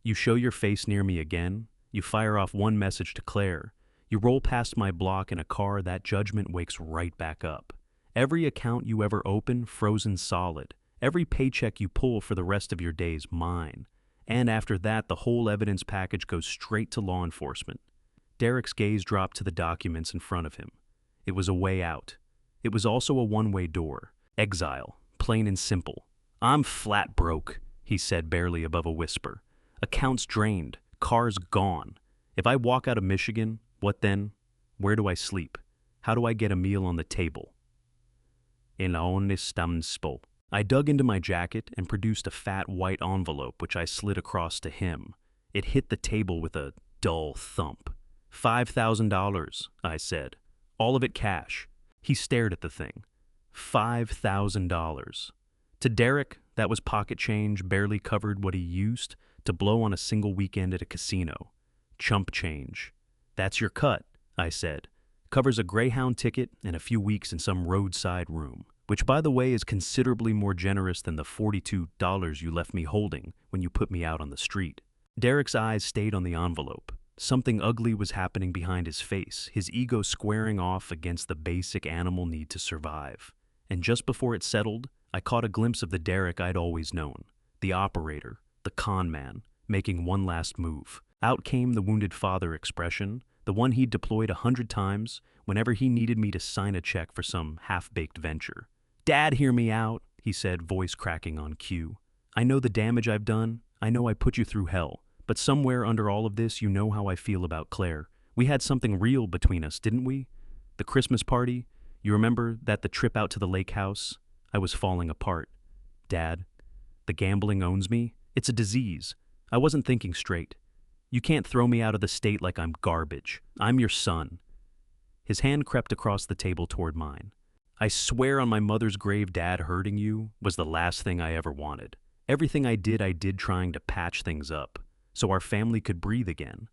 You show your face near me again, you fire off one message to Claire, you roll past my block in a car, that judgment wakes right back up. Every account you ever open, frozen solid. Every paycheck you pull for the rest of your days, mine. And after that, the whole evidence package goes straight to law enforcement. Derek's gaze dropped to the documents in front of him. It was a way out. It was also a one-way door. Exile, plain and simple. I'm flat broke, he said, barely above a whisper. Accounts drained, cars gone. If I walk out of Michigan, what then? Where do I sleep? How do I get a meal on the table? I dug into my jacket and produced a fat white envelope which I slid across to him. It hit the table with a dull thump. $5,000, I said. All of it cash. He stared at the thing. $5,000. To Derek, that was pocket change barely covered what he used to blow on a single weekend at a casino. Chump change. That's your cut, I said. Covers a Greyhound ticket and a few weeks in some roadside room, which, by the way, is considerably more generous than the $42 you left me holding when you put me out on the street. Derek's eyes stayed on the envelope. Something ugly was happening behind his face, his ego squaring off against the basic animal need to survive. And just before it settled, I caught a glimpse of the Derek I'd always known, the operator, the con man, making one last move. Out came the wounded father expression, the one he'd deployed 100 times whenever he needed me to sign a check for some half-baked venture. Dad, hear me out, he said, voice cracking on cue. I know the damage I've done. I know I put you through hell. But somewhere under all of this, you know how I feel about Claire. We had something real between us, didn't we? The Christmas party. You remember that, the trip out to the lake house? I was falling apart. Dad, the gambling owns me. It's a disease. I wasn't thinking straight. You can't throw me out of the state like I'm garbage. I'm your son. His hand crept across the table toward mine. I swear on my mother's grave, Dad, hurting you was the last thing I ever wanted. Everything I did trying to patch things up, so our family could breathe again.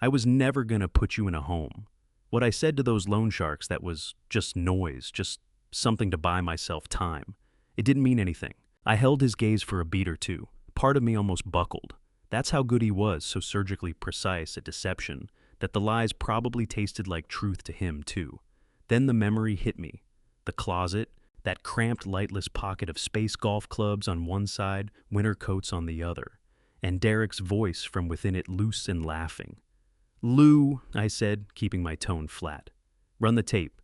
I was never gonna put you in a home. What I said to those loan sharks, that was just noise, just something to buy myself time. It didn't mean anything. I held his gaze for a beat or two. Part of me almost buckled. That's how good he was, so surgically precise at deception, that the lies probably tasted like truth to him, too. Then the memory hit me. The closet, that cramped, lightless pocket of space golf clubs on one side, winter coats on the other, and Derek's voice from within it, loose and laughing. "Lou," I said, keeping my tone flat. "Run the tape."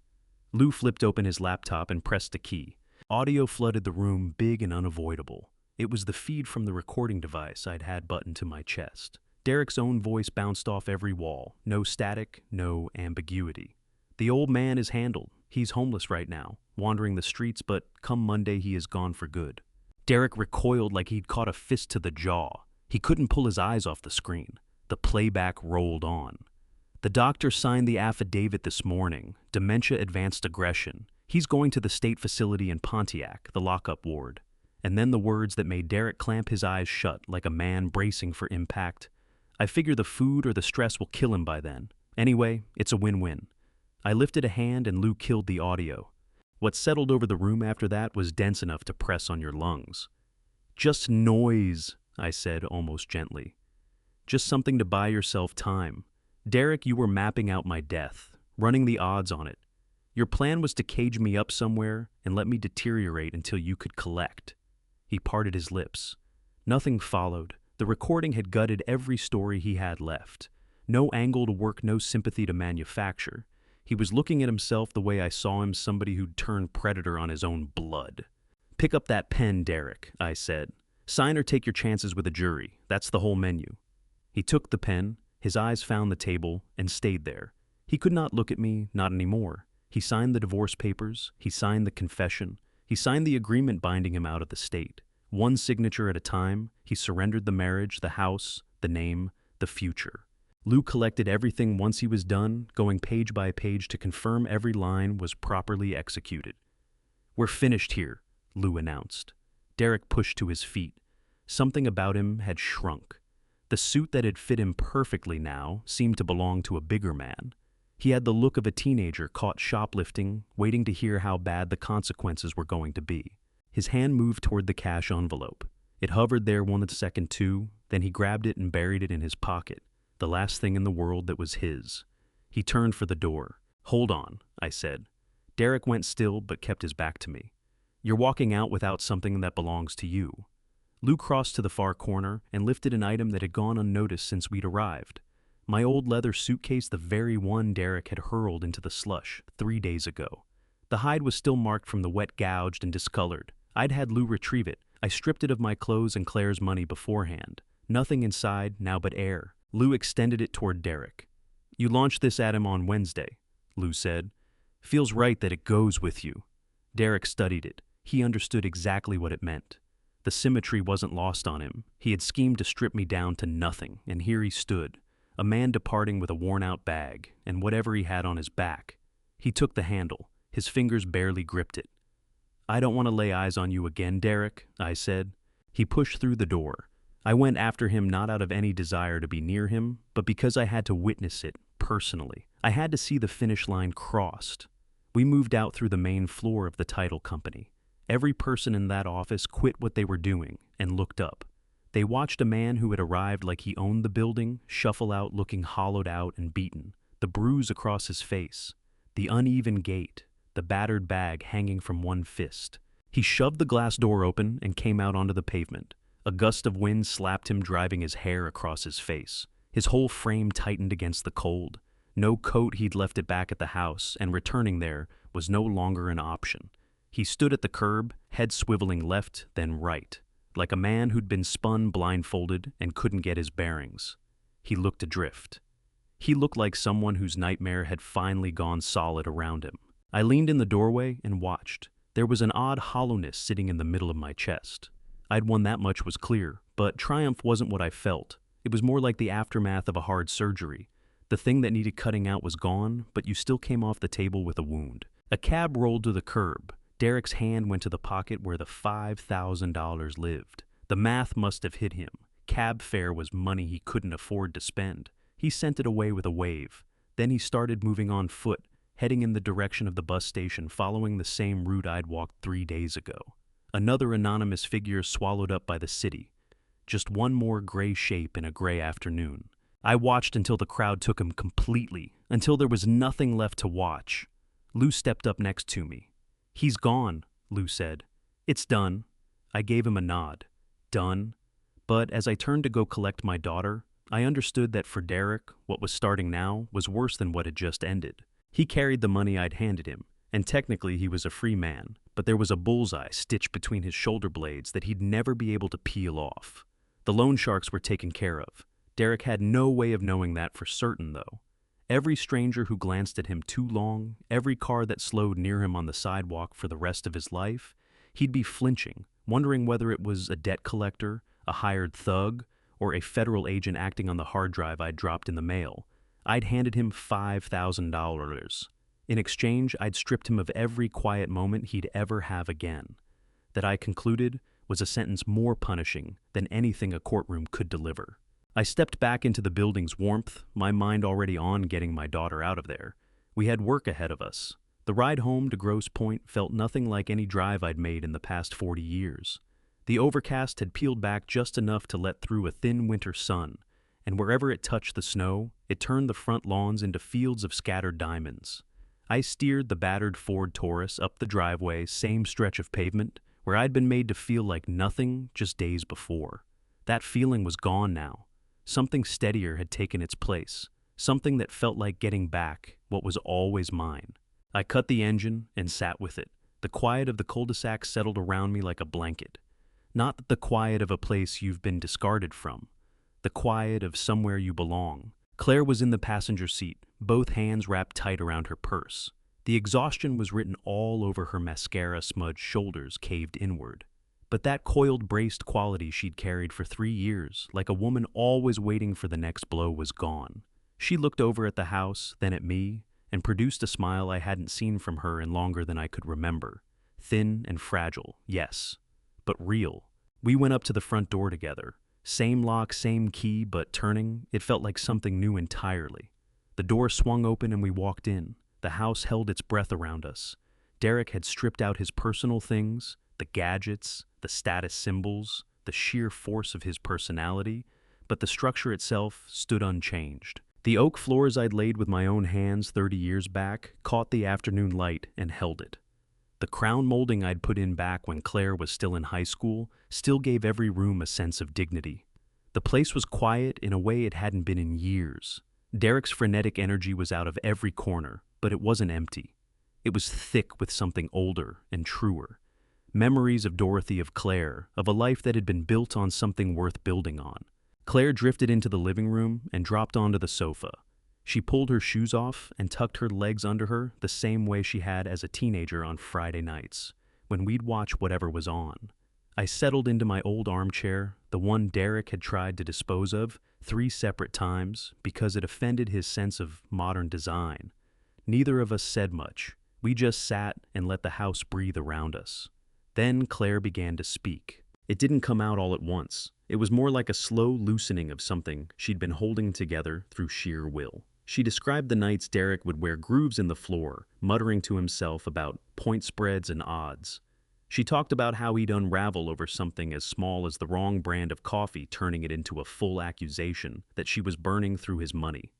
Lou flipped open his laptop and pressed a key. Audio flooded the room, big and unavoidable. It was the feed from the recording device I'd had buttoned to my chest. Derek's own voice bounced off every wall. No static, no ambiguity. "The old man is handled. He's homeless right now, wandering the streets, but come Monday he is gone for good." Derek recoiled like he'd caught a fist to the jaw. He couldn't pull his eyes off the screen. The playback rolled on. "The doctor signed the affidavit this morning. Dementia advanced aggression. He's going to the state facility in Pontiac, the lockup ward." And then the words that made Derek clamp his eyes shut like a man bracing for impact. "I figure the food or the stress will kill him by then. Anyway, it's a win-win." I lifted a hand and Lou killed the audio. What settled over the room after that was dense enough to press on your lungs. "Just noise," I said almost gently. "Just something to buy yourself time. Derek, you were mapping out my death, running the odds on it. Your plan was to cage me up somewhere and let me deteriorate until you could collect." He parted his lips. Nothing followed. The recording had gutted every story he had left. No angle to work, no sympathy to manufacture. He was looking at himself the way I saw him, somebody who'd turned predator on his own blood. "Pick up that pen, Derek," I said. "Sign or take your chances with a jury. That's the whole menu." He took the pen, his eyes found the table, and stayed there. He could not look at me, not anymore. He signed the divorce papers, he signed the confession, he signed the agreement binding him out of the state. One signature at a time, he surrendered the marriage, the house, the name, the future. Lou collected everything once he was done, going page by page to confirm every line was properly executed. "We're finished here," Lou announced. Derek pushed to his feet. Something about him had shrunk. The suit that had fit him perfectly now seemed to belong to a bigger man. He had the look of a teenager caught shoplifting, waiting to hear how bad the consequences were going to be. His hand moved toward the cash envelope. It hovered there 1 second too, then he grabbed it and buried it in his pocket, the last thing in the world that was his. He turned for the door. "Hold on," I said. Derek went still but kept his back to me. "You're walking out without something that belongs to you." Lou crossed to the far corner and lifted an item that had gone unnoticed since we'd arrived. My old leather suitcase, the very one Derek had hurled into the slush 3 days ago. The hide was still marked from the wet, gouged, and discolored. I'd had Lou retrieve it. I stripped it of my clothes and Claire's money beforehand. Nothing inside, now but air. Lou extended it toward Derek. "You launched this at him on Wednesday," Lou said. "Feels right that it goes with you." Derek studied it. He understood exactly what it meant. The symmetry wasn't lost on him. He had schemed to strip me down to nothing, and here he stood. A man departing with a worn-out bag, and whatever he had on his back. He took the handle. His fingers barely gripped it. "I don't want to lay eyes on you again, Derek," I said. He pushed through the door. I went after him not out of any desire to be near him, but because I had to witness it, personally. I had to see the finish line crossed. We moved out through the main floor of the title company. Every person in that office quit what they were doing and looked up. They watched a man who had arrived like he owned the building shuffle out looking hollowed out and beaten, the bruise across his face, the uneven gait, the battered bag hanging from one fist. He shoved the glass door open and came out onto the pavement. A gust of wind slapped him, driving his hair across his face. His whole frame tightened against the cold. No coat, he'd left it back at the house, and returning there was no longer an option. He stood at the curb, head swiveling left, then right, like a man who'd been spun blindfolded and couldn't get his bearings. He looked adrift. He looked like someone whose nightmare had finally gone solid around him. I leaned in the doorway and watched. There was an odd hollowness sitting in the middle of my chest. I'd won, that much was clear, but triumph wasn't what I felt. It was more like the aftermath of a hard surgery. The thing that needed cutting out was gone, but you still came off the table with a wound. A cab rolled to the curb. Derek's hand went to the pocket where the $5,000 lived. The math must have hit him. Cab fare was money he couldn't afford to spend. He sent it away with a wave. Then he started moving on foot, heading in the direction of the bus station, following the same route I'd walked 3 days ago. Another anonymous figure swallowed up by the city. just one more gray shape in a gray afternoon. I watched until the crowd took him completely, until there was nothing left to watch. Lou stepped up next to me. "He's gone," Lou said. "It's done." I gave him a nod. Done? But as I turned to go collect my daughter, I understood that for Derek, what was starting now was worse than what had just ended. He carried the money I'd handed him, and technically he was a free man, but there was a bullseye stitched between his shoulder blades that he'd never be able to peel off. The loan sharks were taken care of. Derek had no way of knowing that for certain, though. Every stranger who glanced at him too long, every car that slowed near him on the sidewalk for the rest of his life, he'd be flinching, wondering whether it was a debt collector, a hired thug, or a federal agent acting on the hard drive I'd dropped in the mail. I'd handed him $5,000. In exchange, I'd stripped him of every quiet moment he'd ever have again. That, I concluded, was a sentence more punishing than anything a courtroom could deliver. I stepped back into the building's warmth, my mind already on getting my daughter out of there. We had work ahead of us. The ride home to Grosse Pointe felt nothing like any drive I'd made in the past 40 years. The overcast had peeled back just enough to let through a thin winter sun, and wherever it touched the snow, it turned the front lawns into fields of scattered diamonds. I steered the battered Ford Taurus up the driveway, same stretch of pavement, where I'd been made to feel like nothing just days before. That feeling was gone now. Something steadier had taken its place, something that felt like getting back what was always mine. I cut the engine and sat with it. The quiet of the cul-de-sac settled around me like a blanket. Not the quiet of a place you've been discarded from. The quiet of somewhere you belong. Claire was in the passenger seat, both hands wrapped tight around her purse. The exhaustion was written all over her mascara-smudged shoulders caved inward. But that coiled, braced quality she'd carried for 3 years, like a woman always waiting for the next blow, was gone. She looked over at the house, then at me, and produced a smile I hadn't seen from her in longer than I could remember. Thin and fragile, yes, but real. We went up to the front door together. Same lock, same key, but turning, it felt like something new entirely. The door swung open and we walked in. The house held its breath around us. Derek had stripped out his personal things, the gadgets, the status symbols, the sheer force of his personality, but the structure itself stood unchanged. The oak floors I'd laid with my own hands 30 years back caught the afternoon light and held it. The crown molding I'd put in back when Claire was still in high school still gave every room a sense of dignity. The place was quiet in a way it hadn't been in years. Derek's frenetic energy was out of every corner, but it wasn't empty. It was thick with something older and truer. Memories of Dorothy, of Claire, of a life that had been built on something worth building on. Claire drifted into the living room and dropped onto the sofa. She pulled her shoes off and tucked her legs under her the same way she had as a teenager on Friday nights, when we'd watch whatever was on. I settled into my old armchair, the one Derek had tried to dispose of 3 separate times because it offended his sense of modern design. Neither of us said much. We just sat and let the house breathe around us. Then Claire began to speak. It didn't come out all at once. It was more like a slow loosening of something she'd been holding together through sheer will. She described the nights Derek would wear grooves in the floor, muttering to himself about point spreads and odds. She talked about how he'd unravel over something as small as the wrong brand of coffee, turning it into a full accusation that she was burning through his money.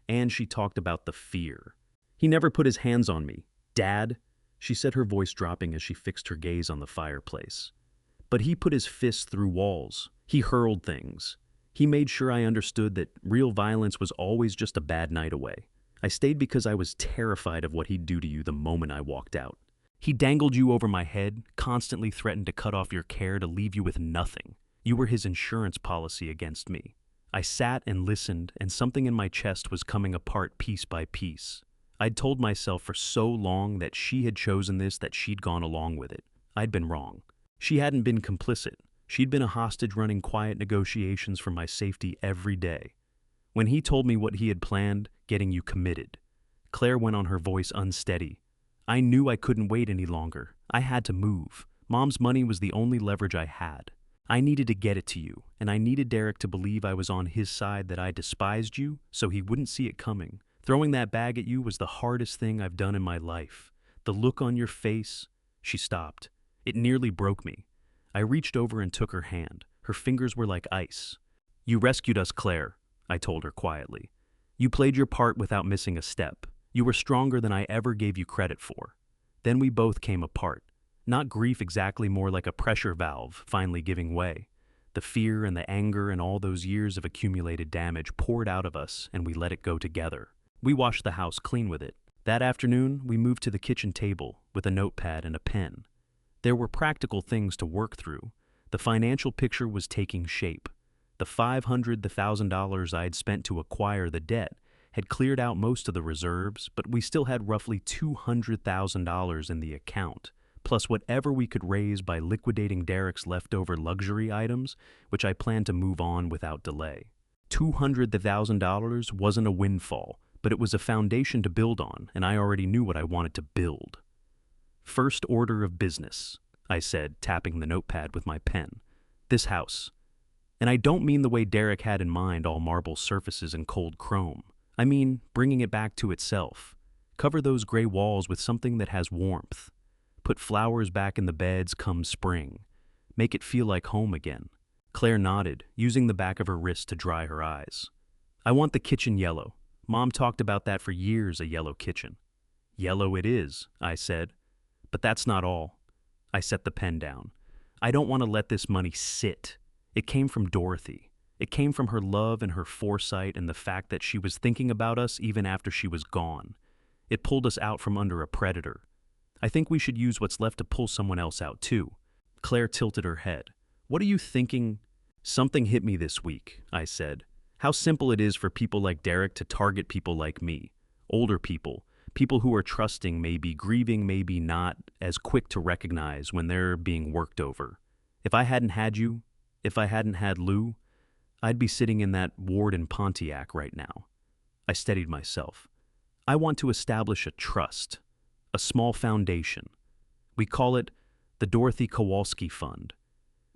And she talked about the fear. "He never put his hands on me. Dad," she said, her voice dropping as she fixed her gaze on the fireplace. "But he put his fists through walls. He hurled things. He made sure I understood that real violence was always just a bad night away. I stayed because I was terrified of what he'd do to you the moment I walked out. He dangled you over my head, constantly threatened to cut off your care to leave you with nothing. You were his insurance policy against me." I sat and listened, and something in my chest was coming apart piece by piece. I'd told myself for so long that she had chosen this, that she'd gone along with it. I'd been wrong. She hadn't been complicit. She'd been a hostage running quiet negotiations for my safety every day. When he told me what he had planned, getting you committed. Claire went on, her voice unsteady. "I knew I couldn't wait any longer. I had to move. Mom's money was the only leverage I had. I needed to get it to you, and I needed Derek to believe I was on his side, that I despised you, so he wouldn't see it coming. Throwing that bag at you was the hardest thing I've done in my life. The look on your face..." She stopped. It nearly broke me. I reached over and took her hand. Her fingers were like ice. "You rescued us, Claire," I told her quietly. "You played your part without missing a step. You were stronger than I ever gave you credit for." Then we both came apart. Not grief exactly, more like a pressure valve finally giving way. The fear and the anger and all those years of accumulated damage poured out of us, and we let it go together. We washed the house clean with it. That afternoon, we moved to the kitchen table with a notepad and a pen. There were practical things to work through. The financial picture was taking shape. The $1,000 I'd spent to acquire the debt had cleared out most of the reserves, but we still had roughly $200,000 in the account, plus whatever we could raise by liquidating Derek's leftover luxury items, which I planned to move on without delay. $200,000 wasn't a windfall, but it was a foundation to build on, and I already knew what I wanted to build. "First order of business," I said, tapping the notepad with my pen. "This house. And I don't mean the way Derek had in mind, all marble surfaces and cold chrome. I mean bringing it back to itself. Cover those gray walls with something that has warmth. Put flowers back in the beds come spring. Make it feel like home again." Claire nodded, using the back of her wrist to dry her eyes. "I want the kitchen yellow. Mom talked about that for years, a yellow kitchen." "Yellow it is," I said. "But that's not all." I set the pen down. "I don't want to let this money sit. It came from Dorothy. It came from her love and her foresight and the fact that she was thinking about us even after she was gone. It pulled us out from under a predator. I think we should use what's left to pull someone else out too." Claire tilted her head. "What are you thinking?" "Something hit me this week," I said. "How simple it is for people like Derek to target people like me. Older people. People who are trusting, maybe grieving, maybe not, as quick to recognize when they're being worked over. If I hadn't had you, if I hadn't had Lou, I'd be sitting in that ward in Pontiac right now." I steadied myself. "I want to establish a trust, a small foundation. We call it the Dorothy Kowalski Fund.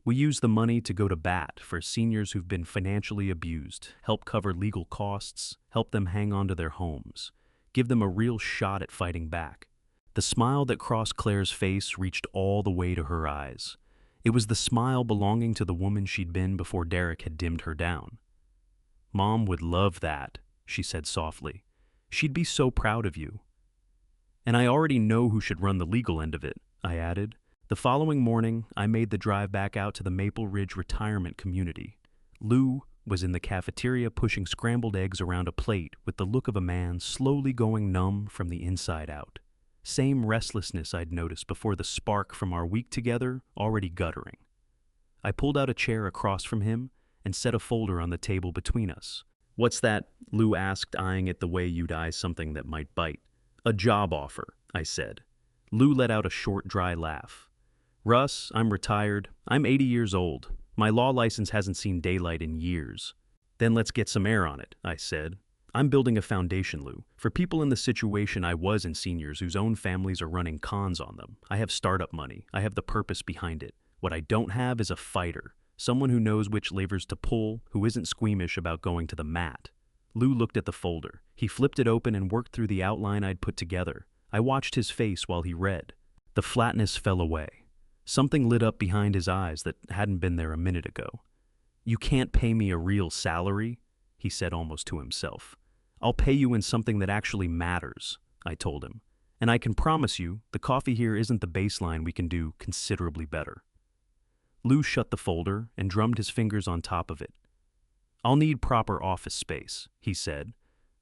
We use the money to go to bat for seniors who've been financially abused, help cover legal costs, help them hang on to their homes, give them a real shot at fighting back." The smile that crossed Claire's face reached all the way to her eyes. It was the smile belonging to the woman she'd been before Derek had dimmed her down. "Mom would love that," she said softly. "She'd be so proud of you." "And I already know who should run the legal end of it," I added. The following morning, I made the drive back out to the Maple Ridge retirement community. Lou was in the cafeteria pushing scrambled eggs around a plate with the look of a man slowly going numb from the inside out. Same restlessness I'd noticed before the spark from our week together already guttering. I pulled out a chair across from him and set a folder on the table between us. "What's that?" Lou asked, eyeing it the way you'd eye something that might bite. "A job offer," I said. Lou let out a short, dry laugh. "Russ, I'm retired. I'm 80 years old. My law license hasn't seen daylight in years." "Then let's get some air on it," I said. "I'm building a foundation, Lou, for people in the situation I was in, seniors whose own families are running cons on them. I have startup money. I have the purpose behind it. What I don't have is a fighter, someone who knows which levers to pull, who isn't squeamish about going to the mat." Lou looked at the folder. He flipped it open and worked through the outline I'd put together. I watched his face while he read. The flatness fell away. Something lit up behind his eyes that hadn't been there a minute ago. "You can't pay me a real salary," he said almost to himself. "I'll pay you in something that actually matters," I told him. "And I can promise you, the coffee here isn't the baseline. We can do considerably better." Lou shut the folder and drummed his fingers on top of it. "I'll need proper office space," he said.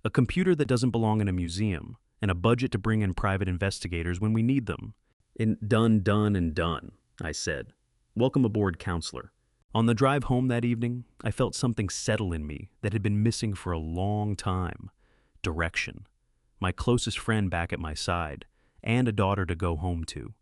"A computer that doesn't belong in a museum, and a budget to bring in private investigators when we need them." Done, I said. "Welcome aboard, counselor." On the drive home that evening, I felt something settle in me that had been missing for a long time. Direction. My closest friend back at my side, and a daughter to go home to.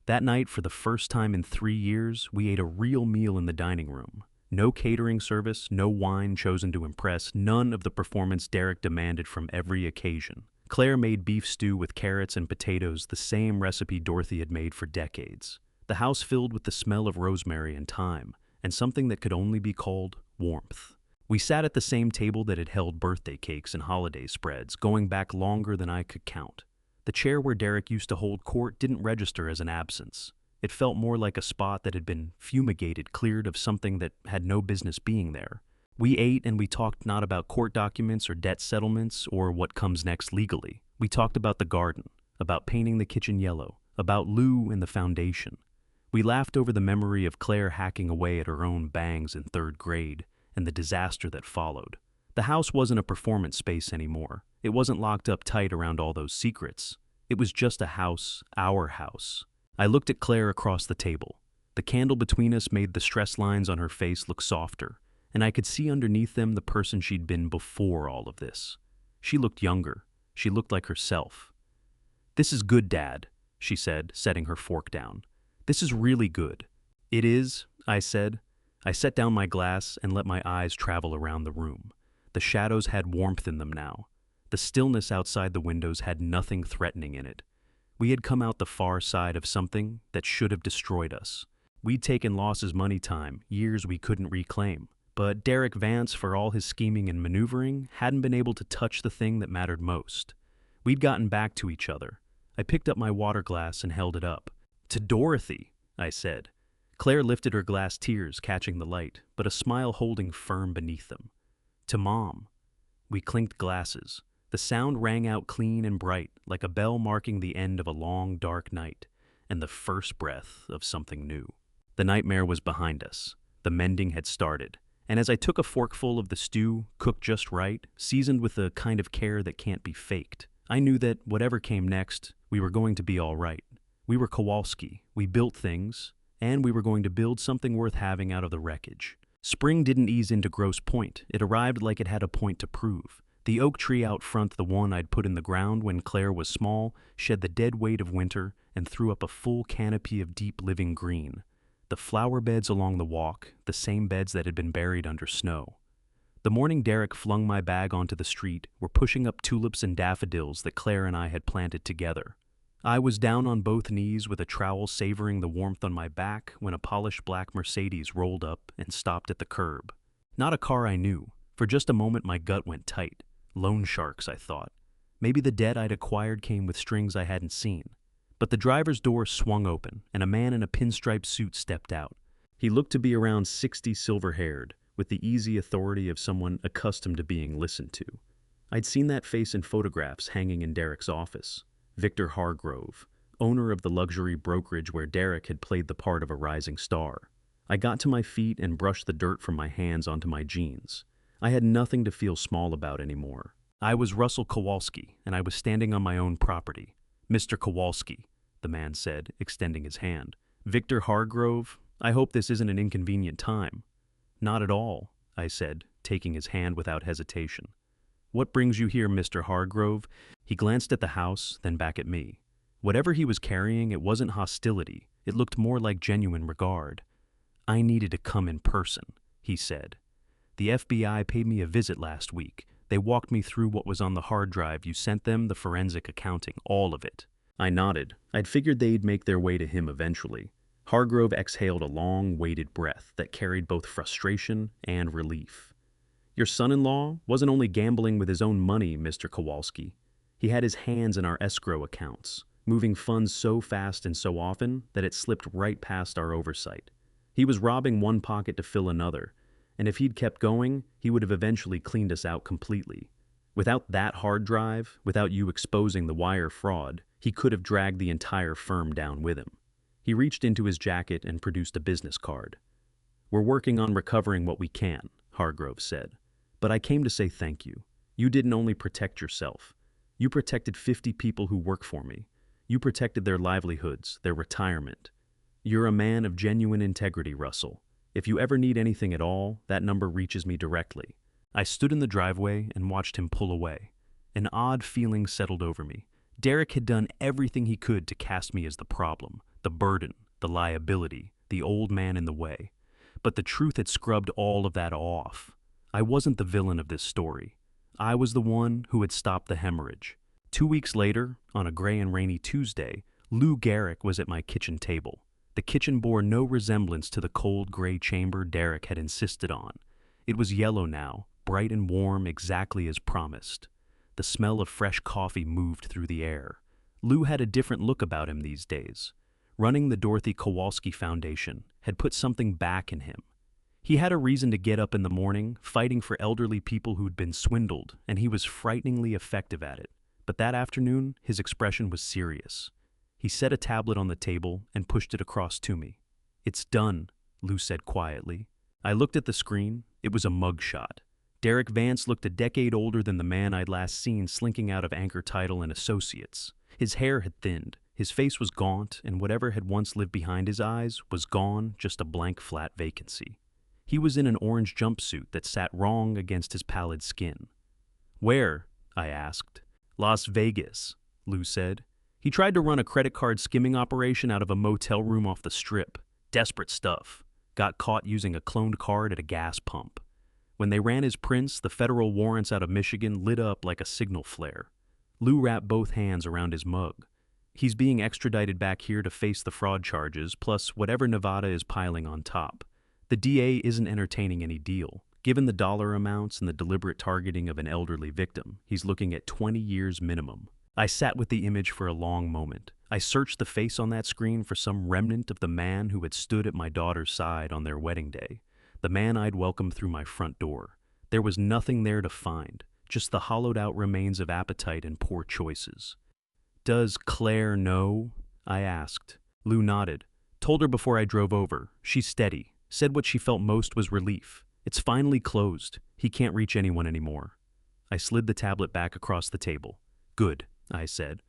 That night, for the first time in 3 years, we ate a real meal in the dining room. No catering service, no wine chosen to impress, none of the performance Derek demanded from every occasion. Claire made beef stew with carrots and potatoes, the same recipe Dorothy had made for decades. The house filled with the smell of rosemary and thyme, and something that could only be called warmth. We sat at the same table that had held birthday cakes and holiday spreads, going back longer than I could count. The chair where Derek used to hold court didn't register as an absence. It felt more like a spot that had been fumigated, cleared of something that had no business being there. We ate and we talked not about court documents or debt settlements or what comes next legally. We talked about the garden, about painting the kitchen yellow, about Lou and the foundation. We laughed over the memory of Claire hacking away at her own bangs in third grade and the disaster that followed. The house wasn't a performance space anymore. It wasn't locked up tight around all those secrets. It was just a house, our house. I looked at Claire across the table. The candle between us made the stress lines on her face look softer, and I could see underneath them the person she'd been before all of this. She looked younger. She looked like herself. "This is good, Dad," she said, setting her fork down. "This is really good." "It is," I said. I set down my glass and let my eyes travel around the room. The shadows had warmth in them now. The stillness outside the windows had nothing threatening in it. We had come out the far side of something that should have destroyed us. We'd taken losses money time, years we couldn't reclaim. But Derek Vance, for all his scheming and maneuvering, hadn't been able to touch the thing that mattered most. We'd gotten back to each other. I picked up my water glass and held it up. "To Dorothy," I said. Claire lifted her glass, tears catching the light, but a smile holding firm beneath them. "To Mom." We clinked glasses. The sound rang out clean and bright, like a bell marking the end of a long, dark night, and the first breath of something new. The nightmare was behind us. The mending had started. And as I took a forkful of the stew, cooked just right, seasoned with the kind of care that can't be faked, I knew that whatever came next, we were going to be all right. We were Kowalski. We built things, and we were going to build something worth having out of the wreckage. Spring didn't ease into Grosse Pointe. It arrived like it had a point to prove. The oak tree out front, the one I'd put in the ground when Claire was small, shed the dead weight of winter and threw up a full canopy of deep living green. The flower beds along the walk, the same beds that had been buried under snow. The morning Derek flung my bag onto the street were pushing up tulips and daffodils that Claire and I had planted together. I was down on both knees with a trowel savoring the warmth on my back when a polished black Mercedes rolled up and stopped at the curb. Not a car I knew. For just a moment my gut went tight. Loan sharks, I thought. Maybe the debt I'd acquired came with strings I hadn't seen. But the driver's door swung open, and a man in a pinstripe suit stepped out. He looked to be around 60, silver-haired, with the easy authority of someone accustomed to being listened to. I'd seen that face in photographs hanging in Derek's office. Victor Hargrove, owner of the luxury brokerage where Derek had played the part of a rising star. I got to my feet and brushed the dirt from my hands onto my jeans. I had nothing to feel small about anymore. I was Russell Kowalski, and I was standing on my own property. "Mr. Kowalski," the man said, extending his hand. "Victor Hargrove, I hope this isn't an inconvenient time." "Not at all," I said, taking his hand without hesitation. "What brings you here, Mr. Hargrove?" He glanced at the house, then back at me. Whatever he was carrying, it wasn't hostility. It looked more like genuine regard. "I needed to come in person," he said. "The FBI paid me a visit last week. They walked me through what was on the hard drive you sent them, the forensic accounting, all of it." I nodded. I'd figured they'd make their way to him eventually. Hargrove exhaled a long, weighted breath that carried both frustration and relief. "Your son-in-law wasn't only gambling with his own money, Mr. Kowalski. He had his hands in our escrow accounts, moving funds so fast and so often that it slipped right past our oversight. He was robbing one pocket to fill another, and if he'd kept going, he would have eventually cleaned us out completely. Without that hard drive, without you exposing the wire fraud, he could have dragged the entire firm down with him." He reached into his jacket and produced a business card. "We're working on recovering what we can," Hargrove said. "But I came to say thank you. You didn't only protect yourself. You protected 50 people who work for me. You protected their livelihoods, their retirement. You're a man of genuine integrity, Russell. If you ever need anything at all, that number reaches me directly." I stood in the driveway and watched him pull away. An odd feeling settled over me. Derek had done everything he could to cast me as the problem, the burden, the liability, the old man in the way. But the truth had scrubbed all of that off. I wasn't the villain of this story. I was the one who had stopped the hemorrhage. 2 weeks later, on a gray and rainy Tuesday, Lou Garrick was at my kitchen table. The kitchen bore no resemblance to the cold gray chamber Derek had insisted on. It was yellow now, bright and warm exactly as promised. The smell of fresh coffee moved through the air. Lou had a different look about him these days. running the Dorothy Kowalski Foundation, had put something back in him. He had a reason to get up in the morning, fighting for elderly people who'd been swindled, and he was frighteningly effective at it. But that afternoon, his expression was serious. He set a tablet on the table and pushed it across to me. "It's done," Lou said quietly. I looked at the screen. It was a mugshot. Derek Vance looked a decade older than the man I'd last seen slinking out of Anchor Title and Associates. His hair had thinned, his face was gaunt, and whatever had once lived behind his eyes was gone, just a blank flat vacancy. He was in an orange jumpsuit that sat wrong against his pallid skin. "Where?" I asked. "Las Vegas," Lou said. He tried to run a credit card skimming operation out of a motel room off the Strip. Desperate stuff. Got caught using a cloned card at a gas pump. When they ran his prints, the federal warrants out of Michigan lit up like a signal flare. Lou wrapped both hands around his mug. "He's being extradited back here to face the fraud charges, plus whatever Nevada is piling on top. The DA isn't entertaining any deal. Given the dollar amounts and the deliberate targeting of an elderly victim, he's looking at 20 years minimum." I sat with the image for a long moment. I searched the face on that screen for some remnant of the man who had stood at my daughter's side on their wedding day, the man I'd welcomed through my front door. There was nothing there to find, just the hollowed-out remains of appetite and poor choices. "Does Claire know?" I asked. Lou nodded. "Told her before I drove over. She's steady. Said what she felt most was relief. It's finally closed. He can't reach anyone anymore." I slid the tablet back across the table. "Good," I said.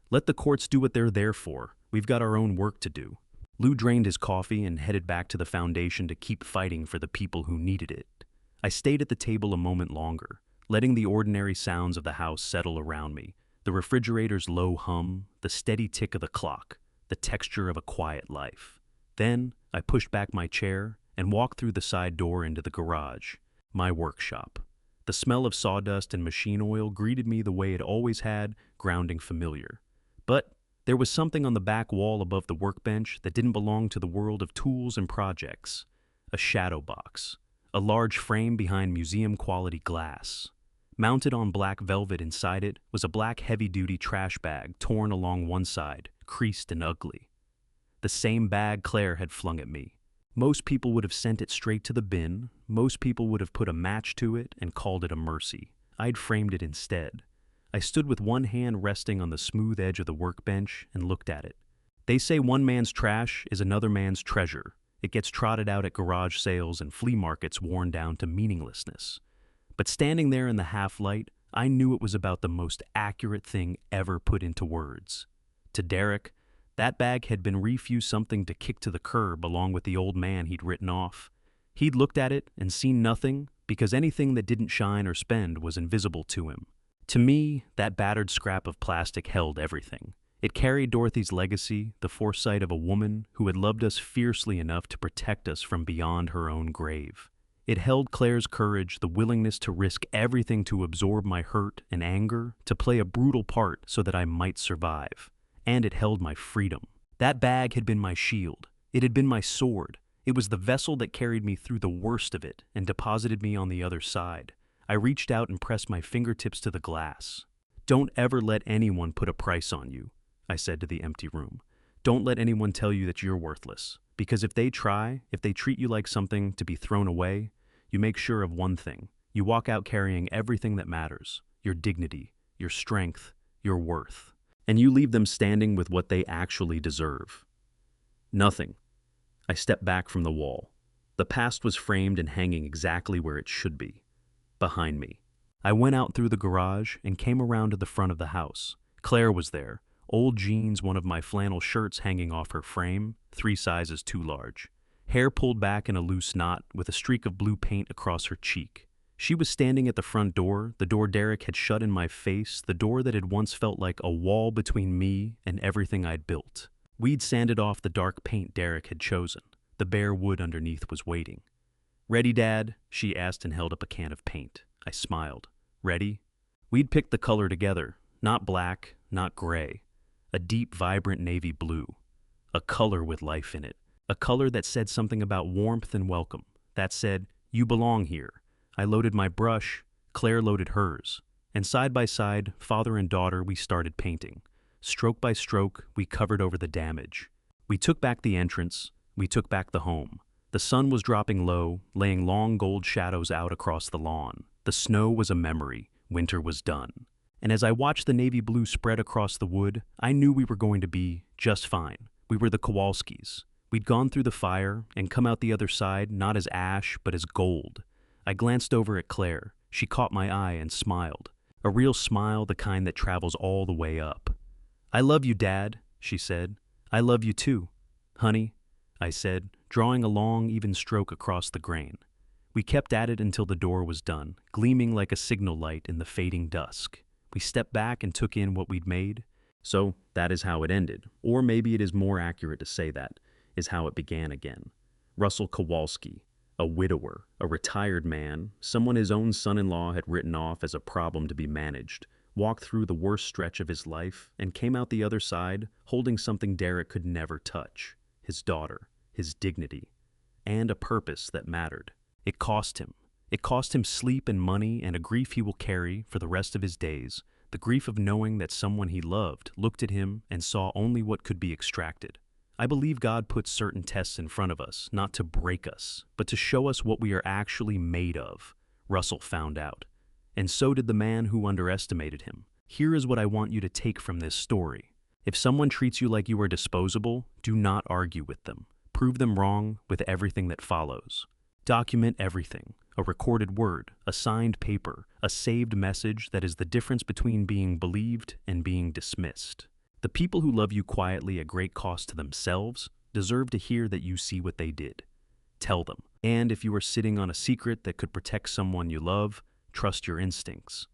"Let the courts do what they're there for. We've got our own work to do." Lou drained his coffee and headed back to the foundation to keep fighting for the people who needed it. I stayed at the table a moment longer, letting the ordinary sounds of the house settle around me. The refrigerator's low hum, the steady tick of the clock, the texture of a quiet life. Then I pushed back my chair and walked through the side door into the garage, my workshop. The smell of sawdust and machine oil greeted me the way it always had, grounding familiar. But there was something on the back wall above the workbench that didn't belong to the world of tools and projects. A shadow box, a large frame behind museum-quality glass. Mounted on black velvet inside it was a black heavy-duty trash bag torn along one side, creased and ugly. The same bag Claire had flung at me. Most people would have sent it straight to the bin. Most people would have put a match to it and called it a mercy. I'd framed it instead. I stood with one hand resting on the smooth edge of the workbench and looked at it. They say one man's trash is another man's treasure. It gets trotted out at garage sales and flea markets worn down to meaninglessness. But standing there in the half-light, I knew it was about the most accurate thing ever put into words. To Derek, that bag had been refused something to kick to the curb along with the old man he'd written off. He'd looked at it and seen nothing because anything that didn't shine or spend was invisible to him. To me, that battered scrap of plastic held everything. It carried Dorothy's legacy, the foresight of a woman who had loved us fiercely enough to protect us from beyond her own grave. It held Claire's courage, the willingness to risk everything to absorb my hurt and anger, to play a brutal part so that I might survive. And it held my freedom. That bag had been my shield. It had been my sword. It was the vessel that carried me through the worst of it and deposited me on the other side. I reached out and pressed my fingertips to the glass. "Don't ever let anyone put a price on you," I said to the empty room. "Don't let anyone tell you that you're worthless. Because if they try, if they treat you like something to be thrown away, you make sure of one thing. You walk out carrying everything that matters, your dignity, your strength, your worth. And you leave them standing with what they actually deserve." Nothing. I stepped back from the wall. The past was framed and hanging exactly where it should be, behind me. I went out through the garage and came around to the front of the house. Claire was there, old jeans, one of my flannel shirts hanging off her frame, 3 sizes too large. Hair pulled back in a loose knot with a streak of blue paint across her cheek. She was standing at the front door, the door Derek had shut in my face, the door that had once felt like a wall between me and everything I'd built. We'd sanded off the dark paint Derek had chosen. The bare wood underneath was waiting. "Ready, Dad?" she asked and held up a can of paint. I smiled. "Ready?" We'd picked the color together. Not black, not gray. A deep, vibrant navy blue. A color with life in it. A color that said something about warmth and welcome. That said, "You belong here." I loaded my brush, Claire loaded hers, and side by side, father and daughter, we started painting. Stroke by stroke, we covered over the damage. We took back the entrance, we took back the home. The sun was dropping low, laying long gold shadows out across the lawn. The snow was a memory, winter was done. And as I watched the navy blue spread across the wood, I knew we were going to be just fine. We were the Kowalskis. We'd gone through the fire and come out the other side not as ash, but as gold. I glanced over at Claire. She caught my eye and smiled. A real smile, the kind that travels all the way up. "I love you, Dad," she said. "I love you too, honey," I said, drawing a long, even stroke across the grain. We kept at it until the door was done, gleaming like a signal light in the fading dusk. We stepped back and took in what we'd made. So that is how it ended. Or maybe it is more accurate to say that is how it began again. Russell Kowalski, a widower, a retired man, someone his own son-in-law had written off as a problem to be managed, walked through the worst stretch of his life and came out the other side holding something Derek could never touch, his daughter, his dignity, and a purpose that mattered. It cost him. It cost him sleep and money and a grief he will carry for the rest of his days, the grief of knowing that someone he loved looked at him and saw only what could be extracted. I believe God puts certain tests in front of us, not to break us, but to show us what we are actually made of. Russell found out. And so did the man who underestimated him. Here is what I want you to take from this story. If someone treats you like you are disposable, do not argue with them. Prove them wrong with everything that follows. Document everything. A recorded word, a signed paper, a saved message that is the difference between being believed and being dismissed. The people who love you quietly at great cost to themselves deserve to hear that you see what they did. Tell them. And if you are sitting on a secret that could protect someone you love, trust your instincts.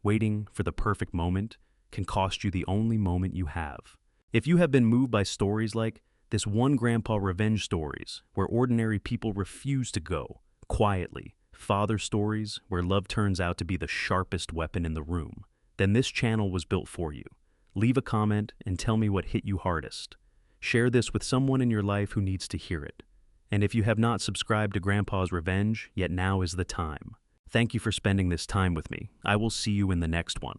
Waiting for the perfect moment can cost you the only moment you have. If you have been moved by stories like this one grandpa revenge stories where ordinary people refuse to go, quietly, father stories where love turns out to be the sharpest weapon in the room, then this channel was built for you. Leave a comment and tell me what hit you hardest. Share this with someone in your life who needs to hear it. And if you have not subscribed to Grandpa's Revenge, yet now is the time. Thank you for spending this time with me. I will see you in the next one.